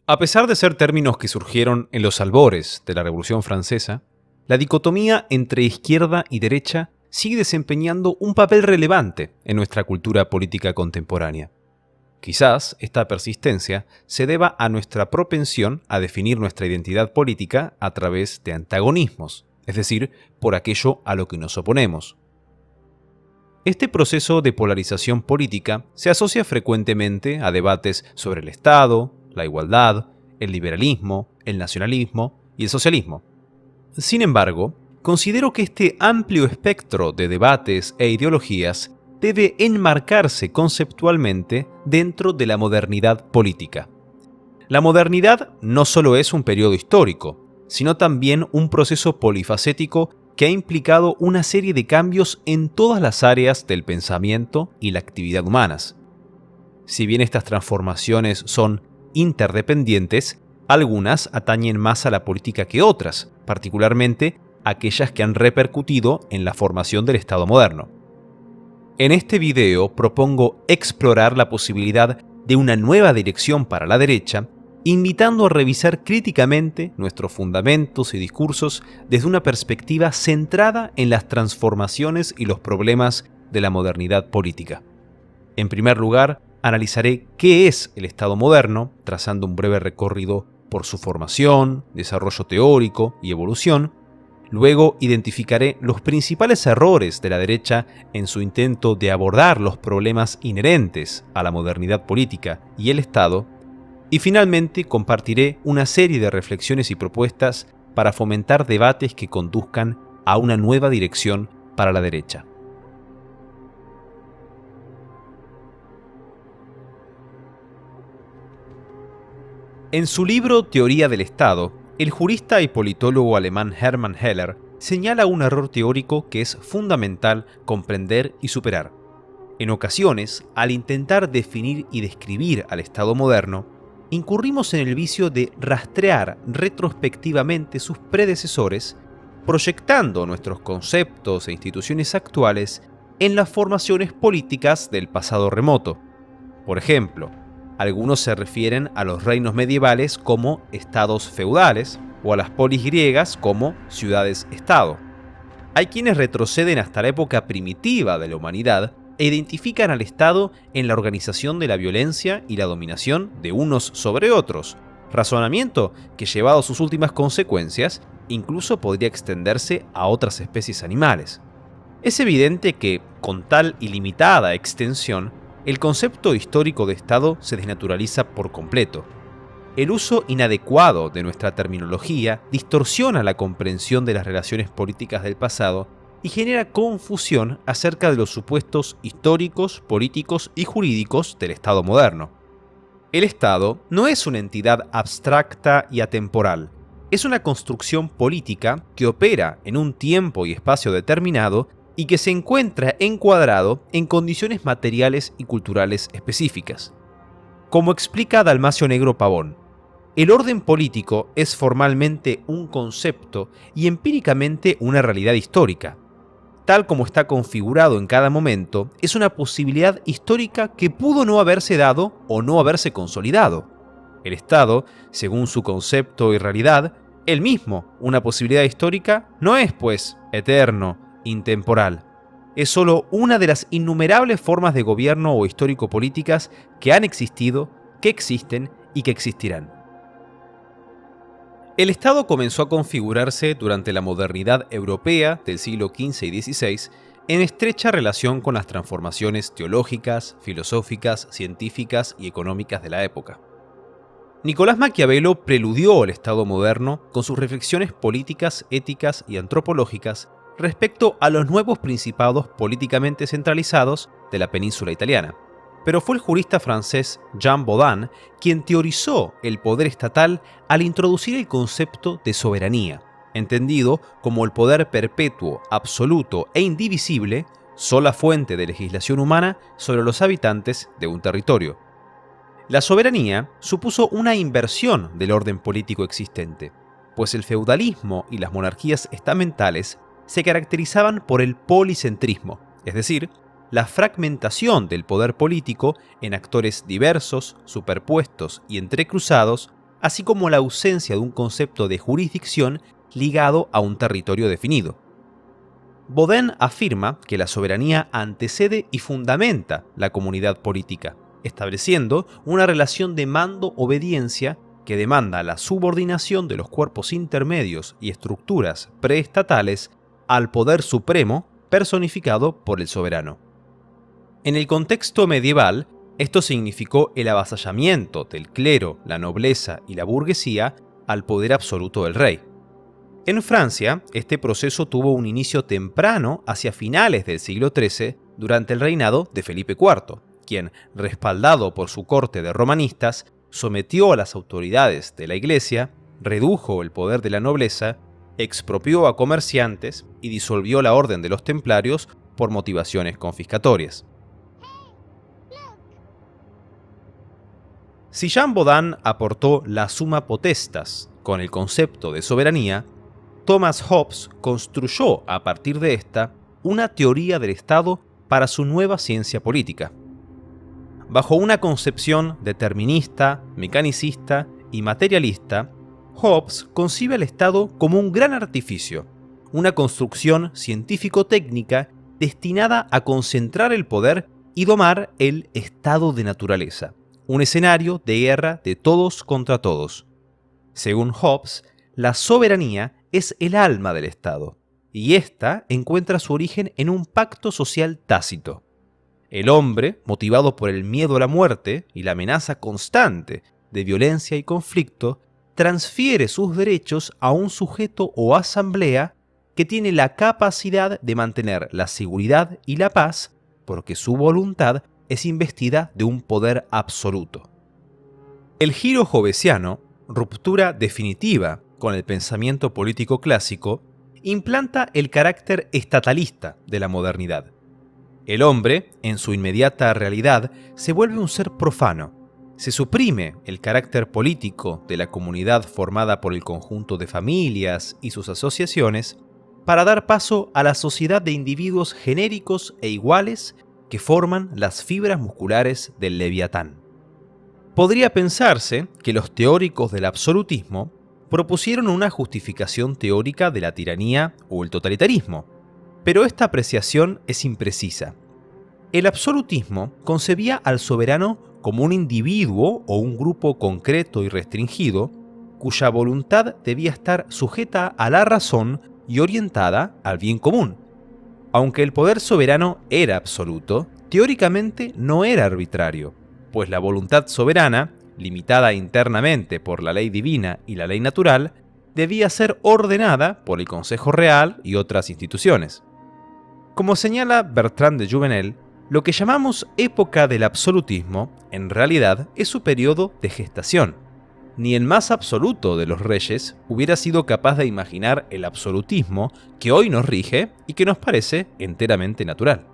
A pesar de ser términos que surgieron en los albores de la Revolución Francesa, la dicotomía entre izquierda y derecha sigue desempeñando un papel relevante en nuestra cultura política contemporánea. Quizás esta persistencia se deba a nuestra propensión a definir nuestra identidad política a través de antagonismos, es decir, por aquello a lo que nos oponemos. Este proceso de polarización política se asocia frecuentemente a debates sobre el Estado, la igualdad, el liberalismo, el nacionalismo y el socialismo. Sin embargo, considero que este amplio espectro de debates e ideologías debe enmarcarse conceptualmente dentro de la modernidad política. La modernidad no solo es un periodo histórico, sino también un proceso polifacético que ha implicado una serie de cambios en todas las áreas del pensamiento y la actividad humanas. Si bien estas transformaciones son interdependientes, algunas atañen más a la política que otras, particularmente aquellas que han repercutido en la formación del Estado moderno. En este video propongo explorar la posibilidad de una nueva dirección para la derecha, invitando a revisar críticamente nuestros fundamentos y discursos desde una perspectiva centrada en las transformaciones y los problemas de la modernidad política. En primer lugar, analizaré qué es el Estado moderno, trazando un breve recorrido por su formación, desarrollo teórico y evolución. Luego identificaré los principales errores de la derecha en su intento de abordar los problemas inherentes a la modernidad política y el Estado. Y finalmente compartiré una serie de reflexiones y propuestas para fomentar debates que conduzcan a una nueva dirección para la derecha. En su libro Teoría del Estado, el jurista y politólogo alemán Hermann Heller señala un error teórico que es fundamental comprender y superar. En ocasiones, al intentar definir y describir al Estado moderno, incurrimos en el vicio de rastrear retrospectivamente sus predecesores, proyectando nuestros conceptos e instituciones actuales en las formaciones políticas del pasado remoto. Por ejemplo, algunos se refieren a los reinos medievales como estados feudales o a las polis griegas como ciudades-estado. Hay quienes retroceden hasta la época primitiva de la humanidad e identifican al Estado en la organización de la violencia y la dominación de unos sobre otros, razonamiento que, llevado a sus últimas consecuencias, incluso podría extenderse a otras especies animales. Es evidente que, con tal ilimitada extensión, el concepto histórico de Estado se desnaturaliza por completo. El uso inadecuado de nuestra terminología distorsiona la comprensión de las relaciones políticas del pasado y genera confusión acerca de los supuestos históricos, políticos y jurídicos del Estado moderno. El Estado no es una entidad abstracta y atemporal, es una construcción política que opera en un tiempo y espacio determinado y que se encuentra encuadrado en condiciones materiales y culturales específicas. Como explica Dalmacio Negro Pavón, el orden político es formalmente un concepto y empíricamente una realidad histórica. Tal como está configurado en cada momento, es una posibilidad histórica que pudo no haberse dado o no haberse consolidado. El Estado, según su concepto y realidad, él mismo, una posibilidad histórica, no es, pues, eterno, intemporal. Es solo una de las innumerables formas de gobierno o histórico-políticas que han existido, que existen y que existirán. El Estado comenzó a configurarse durante la modernidad europea del siglo XV y XVI en estrecha relación con las transformaciones teológicas, filosóficas, científicas y económicas de la época. Nicolás Maquiavelo preludió el Estado moderno con sus reflexiones políticas, éticas y antropológicas respecto a los nuevos principados políticamente centralizados de la península italiana. Pero fue el jurista francés Jean Bodin quien teorizó el poder estatal al introducir el concepto de soberanía, entendido como el poder perpetuo, absoluto e indivisible, sola fuente de legislación humana sobre los habitantes de un territorio. La soberanía supuso una inversión del orden político existente, pues el feudalismo y las monarquías estamentales se caracterizaban por el policentrismo, es decir, la fragmentación del poder político en actores diversos, superpuestos y entrecruzados así como la ausencia de un concepto de jurisdicción ligado a un territorio definido. Bodin afirma que la soberanía antecede y fundamenta la comunidad política, estableciendo una relación de mando-obediencia que demanda la subordinación de los cuerpos intermedios y estructuras preestatales al poder supremo personificado por el soberano. En el contexto medieval, esto significó el avasallamiento del clero, la nobleza y la burguesía al poder absoluto del rey. En Francia, este proceso tuvo un inicio temprano hacia finales del siglo XIII durante el reinado de Felipe IV, quien, respaldado por su corte de romanistas, sometió a las autoridades de la Iglesia, redujo el poder de la nobleza, expropió a comerciantes y disolvió la orden de los templarios por motivaciones confiscatorias. Si Jean Bodin aportó la summa potestas con el concepto de soberanía, Thomas Hobbes construyó a partir de esta una teoría del Estado para su nueva ciencia política. Bajo una concepción determinista, mecanicista y materialista, Hobbes concibe al Estado como un gran artificio, una construcción científico-técnica destinada a concentrar el poder y domar el estado de naturaleza, un escenario de guerra de todos contra todos. Según Hobbes, la soberanía es el alma del Estado, y ésta encuentra su origen en un pacto social tácito. El hombre, motivado por el miedo a la muerte y la amenaza constante de violencia y conflicto, transfiere sus derechos a un sujeto o asamblea que tiene la capacidad de mantener la seguridad y la paz porque su voluntad es investida de un poder absoluto. El giro hobbesiano, ruptura definitiva con el pensamiento político clásico, implanta el carácter estatalista de la modernidad. El hombre, en su inmediata realidad, se vuelve un ser profano. Se suprime el carácter político de la comunidad formada por el conjunto de familias y sus asociaciones para dar paso a la sociedad de individuos genéricos e iguales que forman las fibras musculares del Leviatán. Podría pensarse que los teóricos del absolutismo propusieron una justificación teórica de la tiranía o el totalitarismo, pero esta apreciación es imprecisa. El absolutismo concebía al soberano como un individuo o un grupo concreto y restringido, cuya voluntad debía estar sujeta a la razón y orientada al bien común. Aunque el poder soberano era absoluto, teóricamente no era arbitrario, pues la voluntad soberana, limitada internamente por la ley divina y la ley natural, debía ser ordenada por el Consejo Real y otras instituciones. Como señala Bertrand de Jouvenel, lo que llamamos época del absolutismo, en realidad es su periodo de gestación. Ni el más absoluto de los reyes hubiera sido capaz de imaginar el absolutismo que hoy nos rige y que nos parece enteramente natural.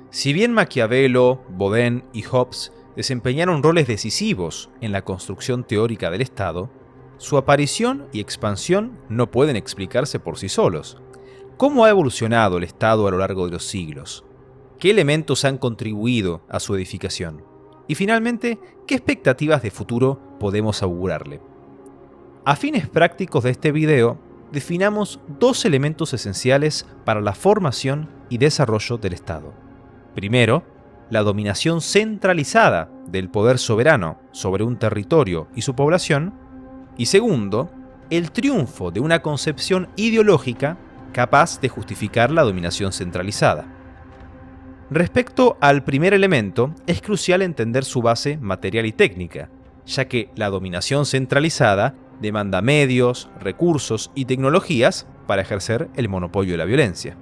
Si bien Maquiavelo, Bodin y Hobbes desempeñaron roles decisivos en la construcción teórica del Estado, su aparición y expansión no pueden explicarse por sí solos. ¿Cómo ha evolucionado el Estado a lo largo de los siglos? ¿Qué elementos han contribuido a su edificación? Y finalmente, ¿qué expectativas de futuro podemos augurarle? A fines prácticos de este video, definamos dos elementos esenciales para la formación y desarrollo del Estado. Primero, la dominación centralizada del poder soberano sobre un territorio y su población. Y segundo, el triunfo de una concepción ideológica capaz de justificar la dominación centralizada. Respecto al primer elemento, es crucial entender su base material y técnica, ya que la dominación centralizada demanda medios, recursos y tecnologías para ejercer el monopolio de la violencia.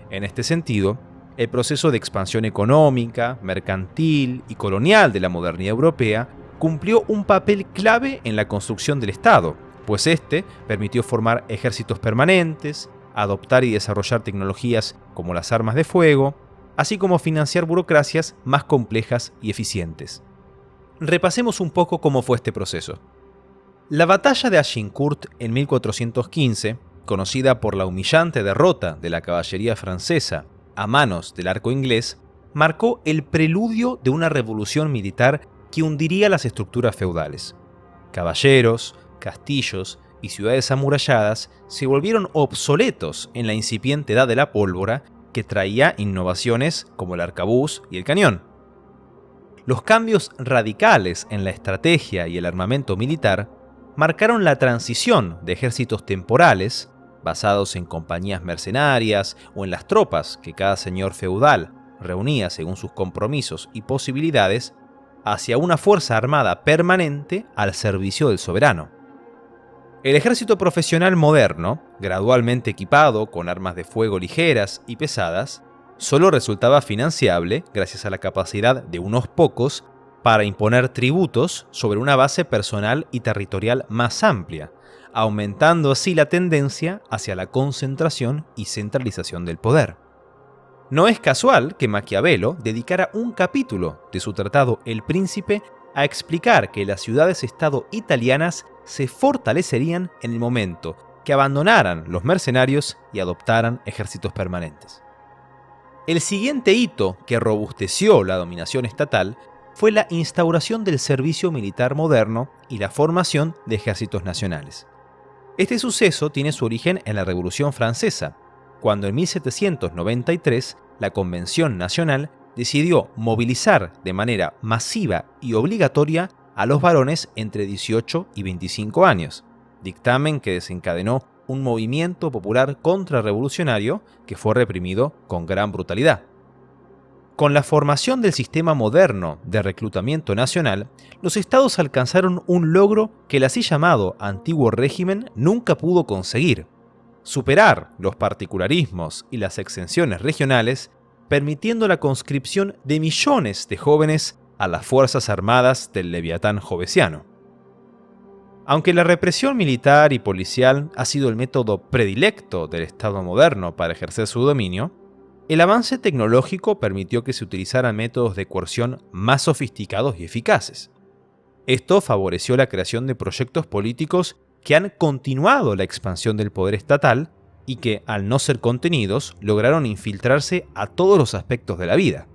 En este sentido, el proceso de expansión económica, mercantil y colonial de la modernidad europea cumplió un papel clave en la construcción del Estado, pues este permitió formar ejércitos permanentes, adoptar y desarrollar tecnologías como las armas de fuego, así como financiar burocracias más complejas y eficientes. Repasemos un poco cómo fue este proceso. La batalla de Agincourt en 1415, conocida por la humillante derrota de la caballería francesa a manos del arco inglés, marcó el preludio de una revolución militar que hundiría las estructuras feudales. Caballeros, castillos y ciudades amuralladas se volvieron obsoletos en la incipiente edad de la pólvora que traía innovaciones como el arcabuz y el cañón. Los cambios radicales en la estrategia y el armamento militar marcaron la transición de ejércitos temporales, basados en compañías mercenarias o en las tropas que cada señor feudal reunía según sus compromisos y posibilidades, hacia una fuerza armada permanente al servicio del soberano. El ejército profesional moderno, gradualmente equipado con armas de fuego ligeras y pesadas, solo resultaba financiable gracias a la capacidad de unos pocos para imponer tributos sobre una base personal y territorial más amplia, aumentando así la tendencia hacia la concentración y centralización del poder. No es casual que Maquiavelo dedicara un capítulo de su tratado El Príncipe a explicar que las ciudades-estado italianas se fortalecerían en el momento que abandonaran los mercenarios y adoptaran ejércitos permanentes. El siguiente hito que robusteció la dominación estatal fue la instauración del servicio militar moderno y la formación de ejércitos nacionales. Este suceso tiene su origen en la Revolución Francesa, cuando en 1793 la Convención Nacional decidió movilizar de manera masiva y obligatoria a los varones entre 18 y 25 años, dictamen que desencadenó un movimiento popular contrarrevolucionario que fue reprimido con gran brutalidad. Con la formación del sistema moderno de reclutamiento nacional, los estados alcanzaron un logro que el así llamado antiguo régimen nunca pudo conseguir: superar los particularismos y las exenciones regionales, permitiendo la conscripción de millones de jóvenes a las fuerzas armadas del Leviatán jovesiano. Aunque la represión militar y policial ha sido el método predilecto del Estado moderno para ejercer su dominio, el avance tecnológico permitió que se utilizaran métodos de coerción más sofisticados y eficaces. Esto favoreció la creación de proyectos políticos que han continuado la expansión del poder estatal y que, al no ser contenidos, lograron infiltrarse a todos los aspectos de la vida.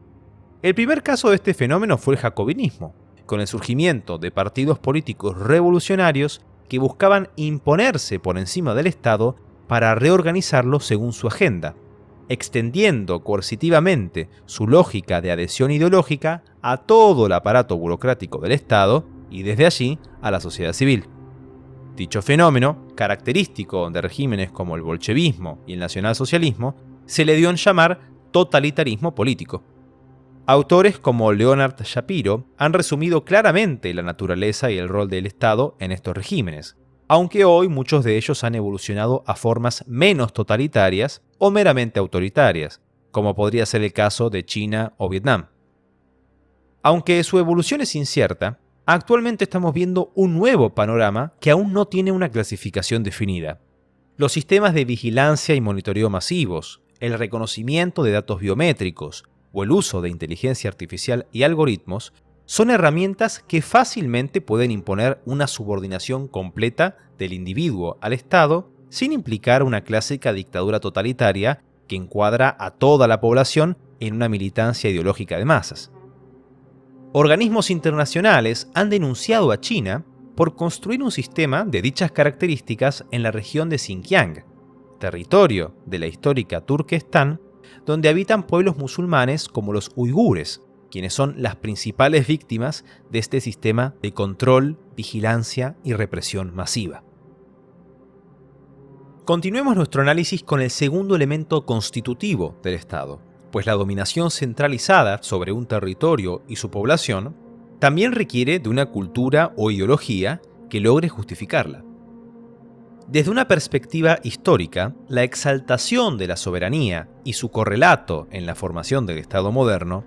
El primer caso de este fenómeno fue el jacobinismo, con el surgimiento de partidos políticos revolucionarios que buscaban imponerse por encima del Estado para reorganizarlo según su agenda, extendiendo coercitivamente su lógica de adhesión ideológica a todo el aparato burocrático del Estado y desde allí a la sociedad civil. Dicho fenómeno, característico de regímenes como el bolchevismo y el nacionalsocialismo, se le dio en llamar totalitarismo político. Autores como Leonard Shapiro han resumido claramente la naturaleza y el rol del Estado en estos regímenes, aunque hoy muchos de ellos han evolucionado a formas menos totalitarias o meramente autoritarias, como podría ser el caso de China o Vietnam. Aunque su evolución es incierta, actualmente estamos viendo un nuevo panorama que aún no tiene una clasificación definida. Los sistemas de vigilancia y monitoreo masivos, el reconocimiento de datos biométricos o el uso de inteligencia artificial y algoritmos son herramientas que fácilmente pueden imponer una subordinación completa del individuo al Estado sin implicar una clásica dictadura totalitaria que encuadra a toda la población en una militancia ideológica de masas. Organismos internacionales han denunciado a China por construir un sistema de dichas características en la región de Xinjiang, territorio de la histórica Turquestán, donde habitan pueblos musulmanes como los uigures, quienes son las principales víctimas de este sistema de control, vigilancia y represión masiva. Continuemos nuestro análisis con el segundo elemento constitutivo del Estado, pues la dominación centralizada sobre un territorio y su población también requiere de una cultura o ideología que logre justificarla. Desde una perspectiva histórica, la exaltación de la soberanía y su correlato en la formación del Estado moderno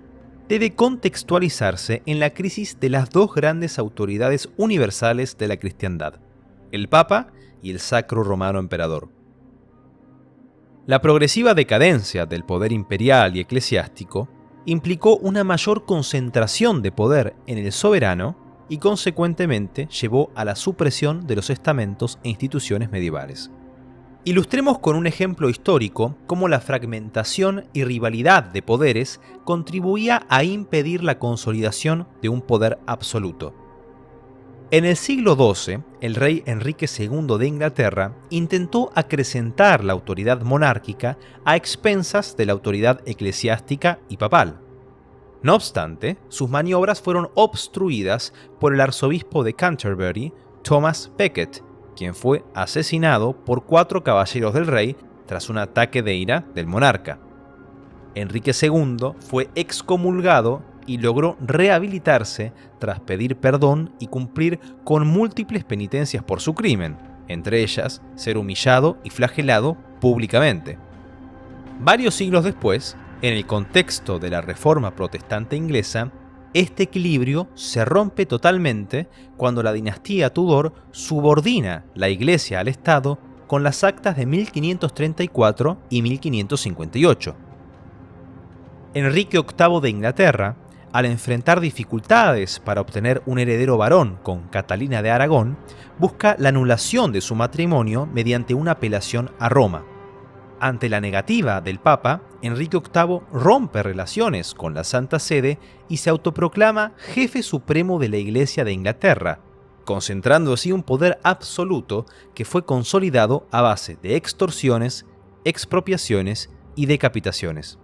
debe contextualizarse en la crisis de las dos grandes autoridades universales de la cristiandad, el Papa y el Sacro Romano Emperador. La progresiva decadencia del poder imperial y eclesiástico implicó una mayor concentración de poder en el soberano y consecuentemente llevó a la supresión de los estamentos e instituciones medievales. Ilustremos con un ejemplo histórico cómo la fragmentación y rivalidad de poderes contribuía a impedir la consolidación de un poder absoluto. En el siglo XII, el rey Enrique II de Inglaterra intentó acrecentar la autoridad monárquica a expensas de la autoridad eclesiástica y papal. No obstante, sus maniobras fueron obstruidas por el arzobispo de Canterbury, Thomas Becket, quien fue asesinado por 4 caballeros del rey tras un ataque de ira del monarca. Enrique II fue excomulgado y logró rehabilitarse tras pedir perdón y cumplir con múltiples penitencias por su crimen, entre ellas ser humillado y flagelado públicamente. Varios siglos después, en el contexto de la Reforma Protestante inglesa, este equilibrio se rompe totalmente cuando la dinastía Tudor subordina la Iglesia al Estado con las actas de 1534 y 1558. Enrique VIII de Inglaterra, al enfrentar dificultades para obtener un heredero varón con Catalina de Aragón, busca la anulación de su matrimonio mediante una apelación a Roma. Ante la negativa del Papa, Enrique VIII rompe relaciones con la Santa Sede y se autoproclama jefe supremo de la Iglesia de Inglaterra, concentrando así un poder absoluto que fue consolidado a base de extorsiones, expropiaciones y decapitaciones.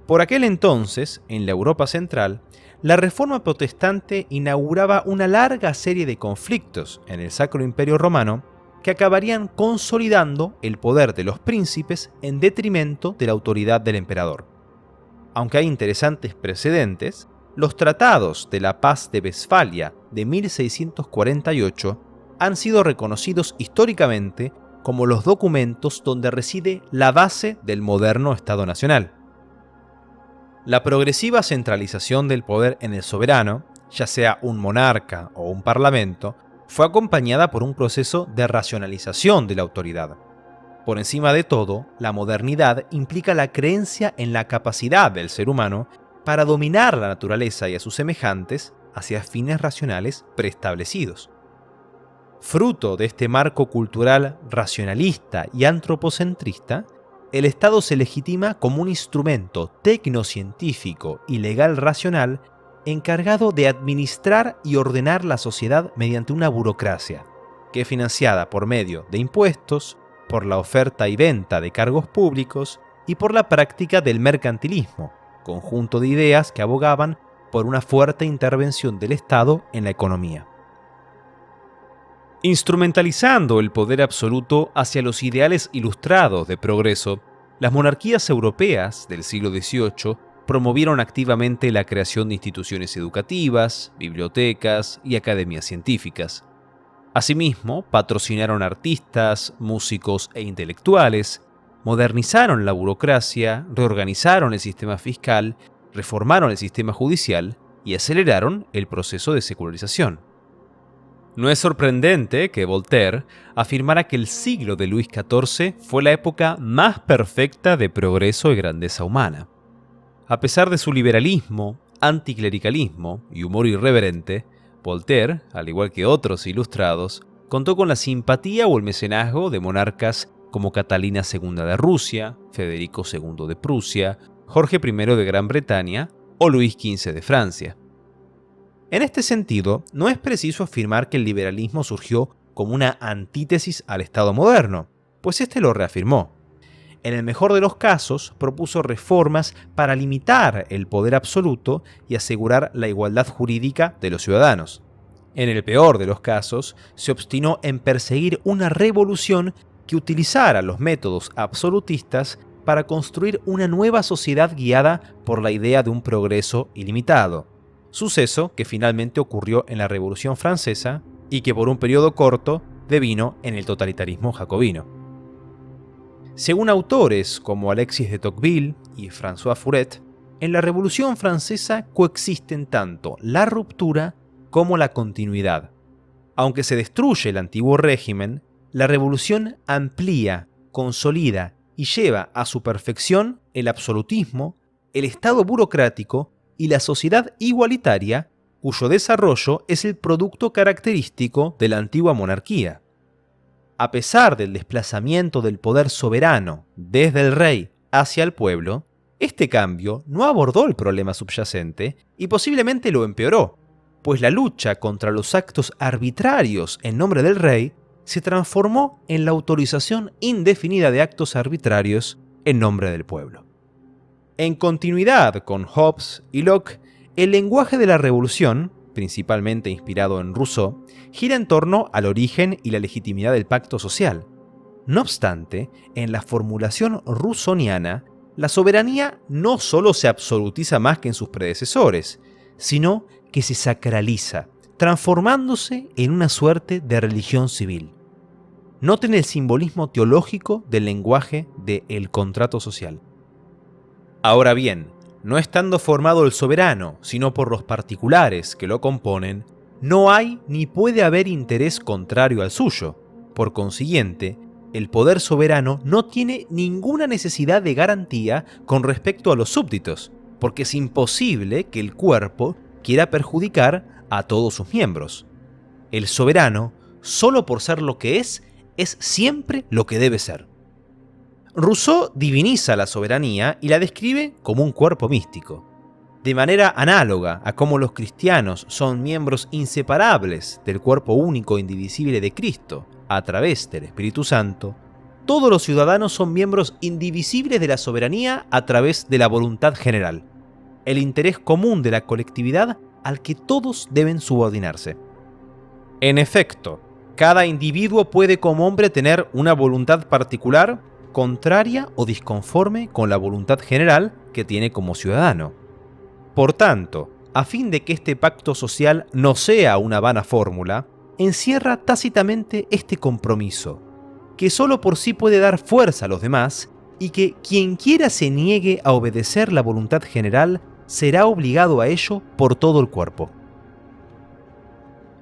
Por aquel entonces, en la Europa central, la Reforma Protestante inauguraba una larga serie de conflictos en el Sacro Imperio Romano que acabarían consolidando el poder de los príncipes en detrimento de la autoridad del emperador. Aunque hay interesantes precedentes, los tratados de la Paz de Westfalia de 1648 han sido reconocidos históricamente como los documentos donde reside la base del moderno Estado Nacional. La progresiva centralización del poder en el soberano, ya sea un monarca o un parlamento, fue acompañada por un proceso de racionalización de la autoridad. Por encima de todo, la modernidad implica la creencia en la capacidad del ser humano para dominar la naturaleza y a sus semejantes hacia fines racionales preestablecidos. Fruto de este marco cultural racionalista y antropocentrista, el Estado se legitima como un instrumento tecnocientífico y legal racional encargado de administrar y ordenar la sociedad mediante una burocracia, que es financiada por medio de impuestos, por la oferta y venta de cargos públicos y por la práctica del mercantilismo, conjunto de ideas que abogaban por una fuerte intervención del Estado en la economía. Instrumentalizando el poder absoluto hacia los ideales ilustrados de progreso, las monarquías europeas del siglo XVIII promovieron activamente la creación de instituciones educativas, bibliotecas y academias científicas. Asimismo, patrocinaron artistas, músicos e intelectuales, modernizaron la burocracia, reorganizaron el sistema fiscal, reformaron el sistema judicial y aceleraron el proceso de secularización. No es sorprendente que Voltaire afirmara que el siglo de Luis XIV fue la época más perfecta de progreso y grandeza humana. A pesar de su liberalismo, anticlericalismo y humor irreverente, Voltaire, al igual que otros ilustrados, contó con la simpatía o el mecenazgo de monarcas como Catalina II de Rusia, Federico II de Prusia, Jorge I de Gran Bretaña o Luis XV de Francia. En este sentido, no es preciso afirmar que el liberalismo surgió como una antítesis al Estado moderno, pues este lo reafirmó. En el mejor de los casos, propuso reformas para limitar el poder absoluto y asegurar la igualdad jurídica de los ciudadanos. En el peor de los casos, se obstinó en perseguir una revolución que utilizara los métodos absolutistas para construir una nueva sociedad guiada por la idea de un progreso ilimitado. Suceso que finalmente ocurrió en la Revolución Francesa y que por un periodo corto devino en el totalitarismo jacobino. Según autores como Alexis de Tocqueville y François Furet, en la Revolución Francesa coexisten tanto la ruptura como la continuidad. Aunque se destruye el antiguo régimen, la revolución amplía, consolida y lleva a su perfección el absolutismo, el Estado burocrático y la sociedad igualitaria, cuyo desarrollo es el producto característico de la antigua monarquía. A pesar del desplazamiento del poder soberano desde el rey hacia el pueblo, este cambio no abordó el problema subyacente y posiblemente lo empeoró, pues la lucha contra los actos arbitrarios en nombre del rey se transformó en la autorización indefinida de actos arbitrarios en nombre del pueblo. En continuidad con Hobbes y Locke, el lenguaje de la revolución, principalmente inspirado en Rousseau, gira en torno al origen y la legitimidad del pacto social. No obstante, en la formulación rousseauiana, la soberanía no solo se absolutiza más que en sus predecesores, sino que se sacraliza, transformándose en una suerte de religión civil. Noten el simbolismo teológico del lenguaje de el contrato social. Ahora bien, no estando formado el soberano, sino por los particulares que lo componen, no hay ni puede haber interés contrario al suyo. Por consiguiente, el poder soberano no tiene ninguna necesidad de garantía con respecto a los súbditos, porque es imposible que el cuerpo quiera perjudicar a todos sus miembros. El soberano, solo por ser lo que es siempre lo que debe ser. Rousseau diviniza la soberanía y la describe como un cuerpo místico. De manera análoga a cómo los cristianos son miembros inseparables del cuerpo único e indivisible de Cristo a través del Espíritu Santo, todos los ciudadanos son miembros indivisibles de la soberanía a través de la voluntad general, el interés común de la colectividad al que todos deben subordinarse. En efecto, cada individuo puede como hombre tener una voluntad particular contraria o disconforme con la voluntad general que tiene como ciudadano. Por tanto, a fin de que este pacto social no sea una vana fórmula, encierra tácitamente este compromiso, que solo por sí puede dar fuerza a los demás y que quien quiera se niegue a obedecer la voluntad general será obligado a ello por todo el cuerpo.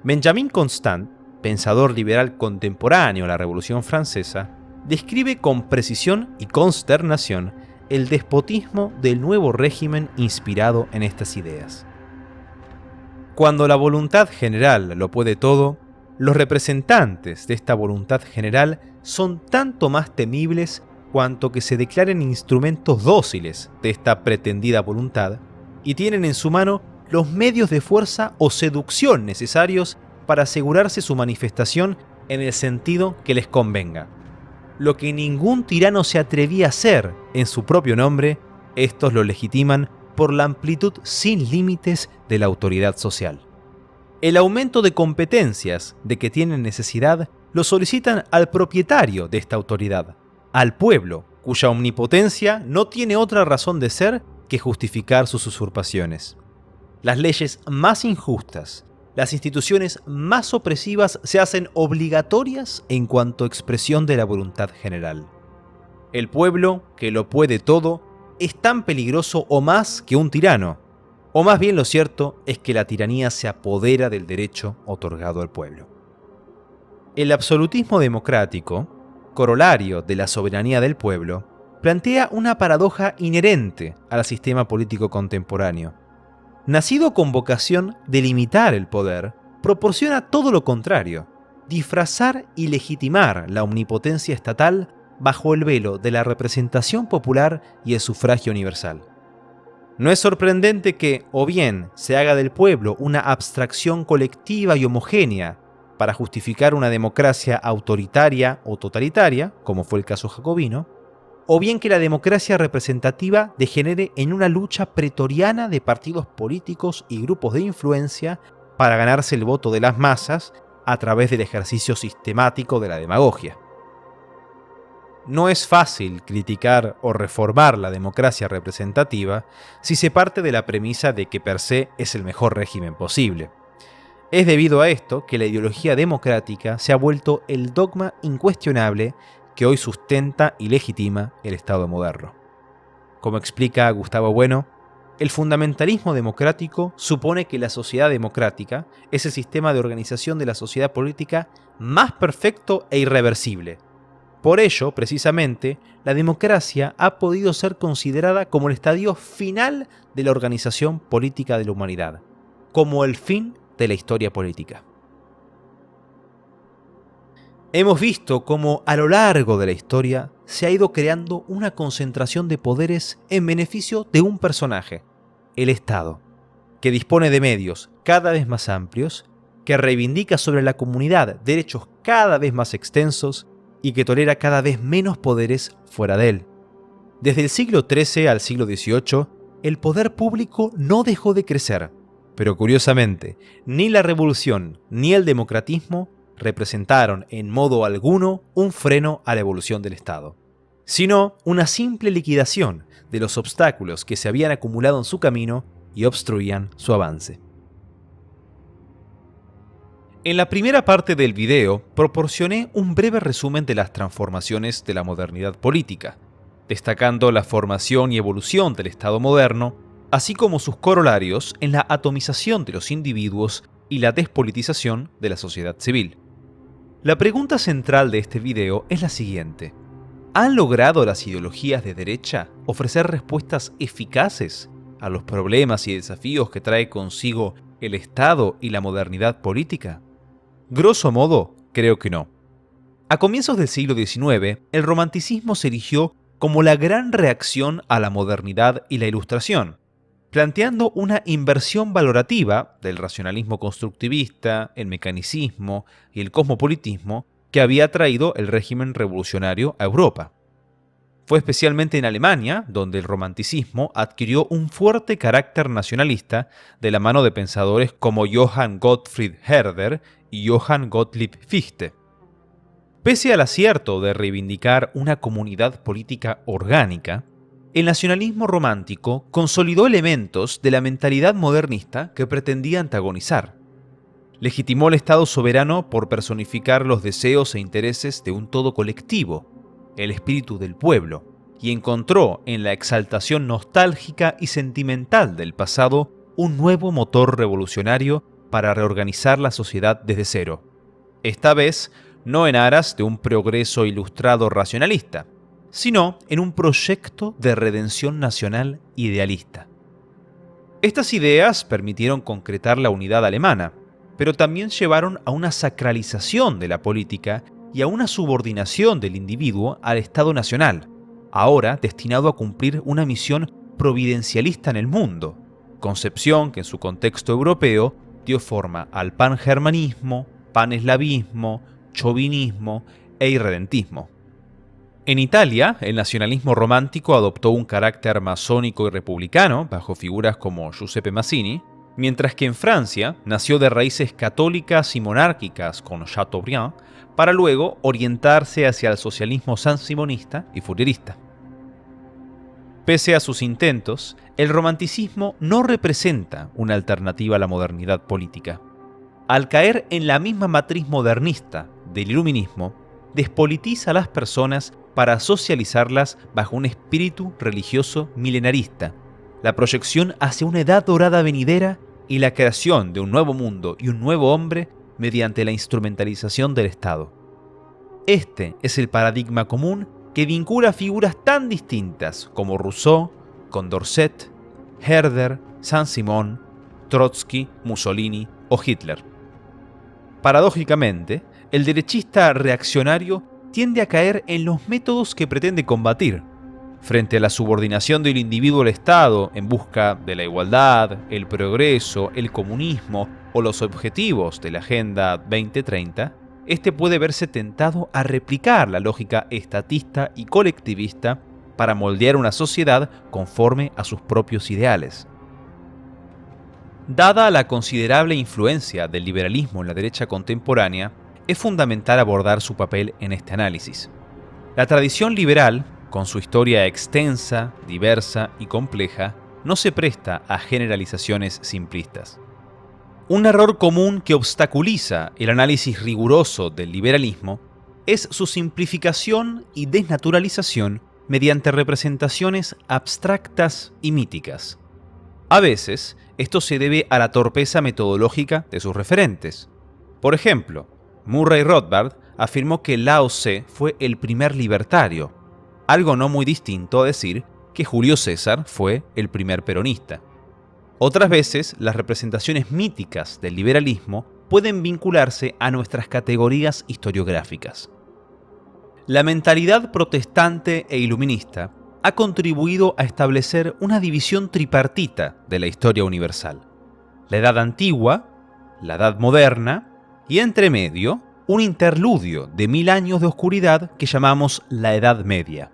Benjamin Constant, pensador liberal contemporáneo a la Revolución Francesa, describe con precisión y consternación el despotismo del nuevo régimen inspirado en estas ideas. Cuando la voluntad general lo puede todo, los representantes de esta voluntad general son tanto más temibles cuanto que se declaren instrumentos dóciles de esta pretendida voluntad y tienen en su mano los medios de fuerza o seducción necesarios para asegurarse su manifestación en el sentido que les convenga. Lo que ningún tirano se atrevía a hacer en su propio nombre, estos lo legitiman por la amplitud sin límites de la autoridad social. El aumento de competencias de que tienen necesidad lo solicitan al propietario de esta autoridad, al pueblo, cuya omnipotencia no tiene otra razón de ser que justificar sus usurpaciones. Las leyes más injustas, las instituciones más opresivas se hacen obligatorias en cuanto a expresión de la voluntad general. El pueblo, que lo puede todo, es tan peligroso o más que un tirano, o más bien lo cierto es que la tiranía se apodera del derecho otorgado al pueblo. El absolutismo democrático, corolario de la soberanía del pueblo, plantea una paradoja inherente al sistema político contemporáneo. Nacido con vocación de limitar el poder, proporciona todo lo contrario, disfrazar y legitimar la omnipotencia estatal bajo el velo de la representación popular y el sufragio universal. No es sorprendente que, o bien se haga del pueblo una abstracción colectiva y homogénea para justificar una democracia autoritaria o totalitaria, como fue el caso jacobino, o bien que la democracia representativa degenere en una lucha pretoriana de partidos políticos y grupos de influencia para ganarse el voto de las masas a través del ejercicio sistemático de la demagogia. No es fácil criticar o reformar la democracia representativa si se parte de la premisa de que per se es el mejor régimen posible. Es debido a esto que la ideología democrática se ha vuelto el dogma incuestionable que hoy sustenta y legitima el Estado moderno. Como explica Gustavo Bueno, el fundamentalismo democrático supone que la sociedad democrática es el sistema de organización de la sociedad política más perfecto e irreversible. Por ello, precisamente, la democracia ha podido ser considerada como el estadio final de la organización política de la humanidad, como el fin de la historia política. Hemos visto cómo a lo largo de la historia se ha ido creando una concentración de poderes en beneficio de un personaje, el Estado, que dispone de medios cada vez más amplios, que reivindica sobre la comunidad derechos cada vez más extensos y que tolera cada vez menos poderes fuera de él. Desde el siglo XIII al siglo XVIII, el poder público no dejó de crecer, pero curiosamente, ni la revolución ni el democratismo representaron en modo alguno un freno a la evolución del Estado, sino una simple liquidación de los obstáculos que se habían acumulado en su camino y obstruían su avance. En la primera parte del video proporcioné un breve resumen de las transformaciones de la modernidad política, destacando la formación y evolución del Estado moderno, así como sus corolarios en la atomización de los individuos y la despolitización de la sociedad civil. La pregunta central de este video es la siguiente: ¿han logrado las ideologías de derecha ofrecer respuestas eficaces a los problemas y desafíos que trae consigo el Estado y la modernidad política? Grosso modo, creo que no. A comienzos del siglo XIX, el romanticismo se erigió como la gran reacción a la modernidad y la Ilustración, planteando una inversión valorativa del racionalismo constructivista, el mecanicismo y el cosmopolitismo que había traído el régimen revolucionario a Europa. Fue especialmente en Alemania donde el romanticismo adquirió un fuerte carácter nacionalista de la mano de pensadores como Johann Gottfried Herder y Johann Gottlieb Fichte. Pese al acierto de reivindicar una comunidad política orgánica, el nacionalismo romántico consolidó elementos de la mentalidad modernista que pretendía antagonizar. Legitimó el Estado soberano por personificar los deseos e intereses de un todo colectivo, el espíritu del pueblo, y encontró en la exaltación nostálgica y sentimental del pasado un nuevo motor revolucionario para reorganizar la sociedad desde cero. Esta vez, no en aras de un progreso ilustrado racionalista, sino en un proyecto de redención nacional idealista. Estas ideas permitieron concretar la unidad alemana, pero también llevaron a una sacralización de la política y a una subordinación del individuo al Estado nacional, ahora destinado a cumplir una misión providencialista en el mundo, concepción que en su contexto europeo dio forma al pangermanismo, paneslavismo, chauvinismo e irredentismo. En Italia, el nacionalismo romántico adoptó un carácter masónico y republicano bajo figuras como Giuseppe Mazzini, mientras que en Francia nació de raíces católicas y monárquicas con Chateaubriand, para luego orientarse hacia el socialismo sansimonista y fourierista. Pese a sus intentos, el romanticismo no representa una alternativa a la modernidad política. Al caer en la misma matriz modernista del iluminismo, despolitiza a las personas para socializarlas bajo un espíritu religioso milenarista, la proyección hacia una edad dorada venidera y la creación de un nuevo mundo y un nuevo hombre mediante la instrumentalización del Estado. Este es el paradigma común que vincula figuras tan distintas como Rousseau, Condorcet, Herder, Saint-Simon, Trotsky, Mussolini o Hitler. Paradójicamente, el derechista reaccionario tiende a caer en los métodos que pretende combatir. Frente a la subordinación del individuo al Estado en busca de la igualdad, el progreso, el comunismo o los objetivos de la Agenda 2030, este puede verse tentado a replicar la lógica estatista y colectivista para moldear una sociedad conforme a sus propios ideales. Dada la considerable influencia del liberalismo en la derecha contemporánea, es fundamental abordar su papel en este análisis. La tradición liberal, con su historia extensa, diversa y compleja, no se presta a generalizaciones simplistas. Un error común que obstaculiza el análisis riguroso del liberalismo es su simplificación y desnaturalización mediante representaciones abstractas y míticas. A veces, esto se debe a la torpeza metodológica de sus referentes. Por ejemplo, Murray Rothbard afirmó que Lao Tse fue el primer libertario, algo no muy distinto a decir que Julio César fue el primer peronista. Otras veces, las representaciones míticas del liberalismo pueden vincularse a nuestras categorías historiográficas. La mentalidad protestante e iluminista ha contribuido a establecer una división tripartita de la historia universal: la Edad Antigua, la Edad Moderna y, entre medio, un interludio de 1000 años de oscuridad que llamamos la Edad Media.